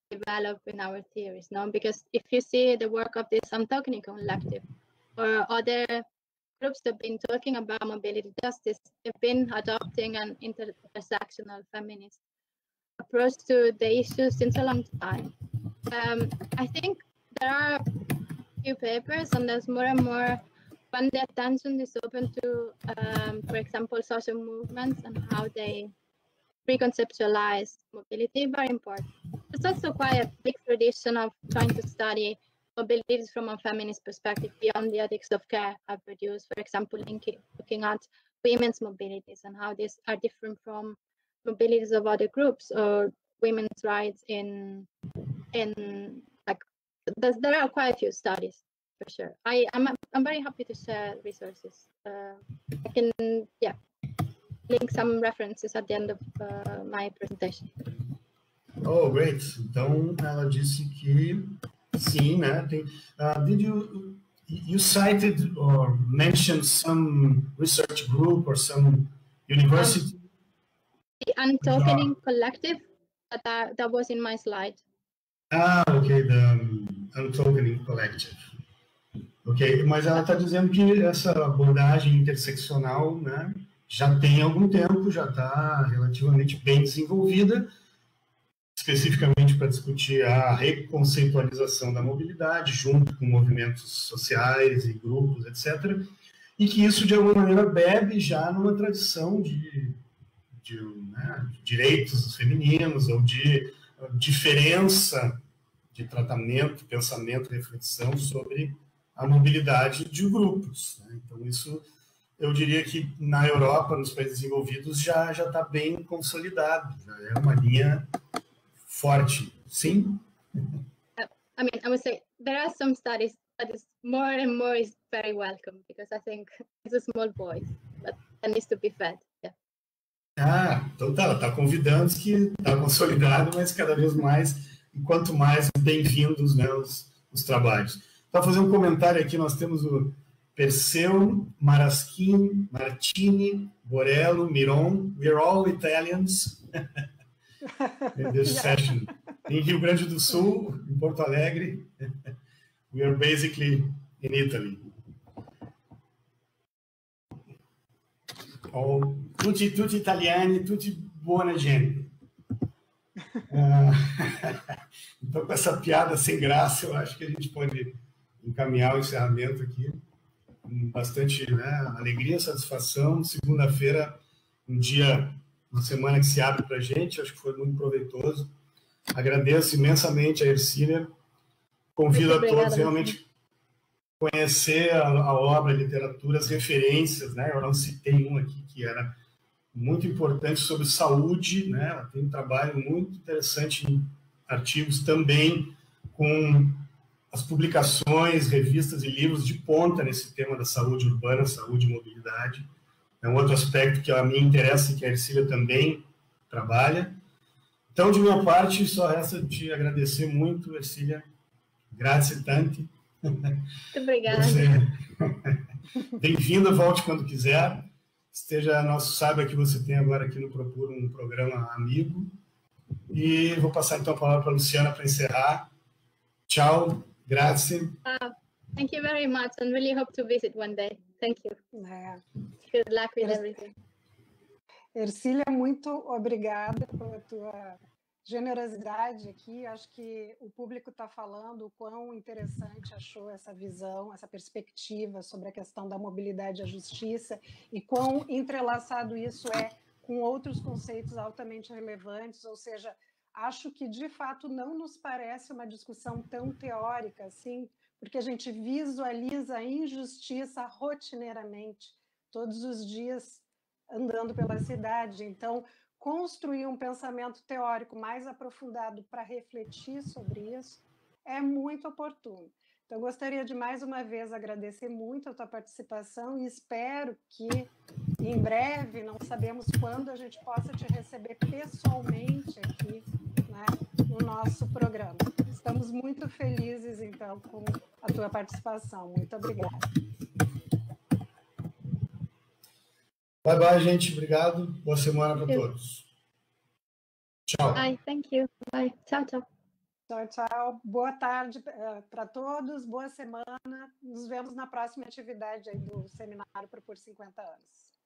develop in our theories. No, because if you see the work of this Anthony Collective or other groups that have been talking about mobility justice, they've been adopting an intersectional feminist approach to the issues since a long time. I think there are a few papers, and there's more and more when the attention is open to, for example, social movements and how they reconceptualize mobility, very important. It's also quite a big tradition of trying to study mobilities from a feminist perspective beyond the ethics of care are produced, for example, looking at women's mobilities and how these are different from mobilities of other groups or women's rights in like there are quite a few studies for sure. I'm very happy to share resources. I can link some references at the end of my presentation. Oh, great. Então, ela disse que sim, né? Did you cited or mentioned some research group or some university? The Untokening Collective, that was in my slide. Okay, the Untokening Collective. Ok, mas ela está dizendo que essa abordagem interseccional, né, já tem algum tempo, já está relativamente bem desenvolvida, especificamente para discutir a reconceitualização da mobilidade, junto com movimentos sociais e grupos, etc., e que isso, de alguma maneira, bebe já numa tradição de direitos femininos ou de diferença de tratamento, pensamento, reflexão sobre a mobilidade de grupos, né? Então, isso, eu diria que na Europa, nos países desenvolvidos, já está bem consolidado, já é uma linha forte, sim? I mean, I would say there are some studies that is more and more is very welcome, because I think it's a small voice, but that needs to be fed. Yeah. Então ela está convidando que está consolidado, mas cada vez mais, e quanto mais bem-vindos, né, os trabalhos. Para fazer um comentário aqui, nós temos o Perseu, Maraschini, Martini, Borello, Miron. We're all Italians in this session. Em Rio Grande do Sul, em Porto Alegre, we are basically in Italy. Tutti italiani, tutti buona gente. Então, com essa piada sem graça, eu acho que a gente pode encaminhar o encerramento aqui com bastante, né, alegria, satisfação. Segunda-feira, uma semana que se abre para a gente, acho que foi muito proveitoso. Agradeço imensamente a Ercília. Convido a todos realmente a conhecer a obra, a literatura, as referências, né? Eu não citei um aqui que era muito importante sobre saúde, né? Ela tem um trabalho muito interessante em artigos também com as publicações, revistas e livros de ponta nesse tema da saúde urbana, saúde e mobilidade. É um outro aspecto que a mim interessa e que a Ercília também trabalha. Então, de minha parte, só resta te agradecer muito, Ercília. Grazie tanti. Muito obrigada. Bem-vinda, volte quando quiser. Saiba que você tem agora aqui no Procura um programa amigo. E vou passar então a palavra para a Luciana para encerrar. Tchau, grazie. Thank you very much, and really hope to visit one day. Thank you. Good luck with everything. Ercília, muito obrigada pela tua generosidade aqui. Acho que o público está falando o quão interessante achou essa visão, essa perspectiva sobre a questão da mobilidade e a justiça e quão entrelaçado isso é com outros conceitos altamente relevantes, ou seja, acho que de fato não nos parece uma discussão tão teórica assim, porque a gente visualiza a injustiça rotineiramente, todos os dias andando pela cidade. Então, construir um pensamento teórico mais aprofundado para refletir sobre isso é muito oportuno. Então, gostaria de mais uma vez agradecer muito a tua participação e espero que em breve, não sabemos quando, a gente possa te receber pessoalmente aqui, né, no nosso programa. Estamos muito felizes, então, com a tua participação. Muito obrigada. Bye, bye, gente. Obrigado. Boa semana para todos. Tchau. Bye, thank you. Bye. Tchau, tchau. Tchau, tchau. Boa tarde para todos. Boa semana. Nos vemos na próxima atividade aí do Seminário Propor 50 Anos.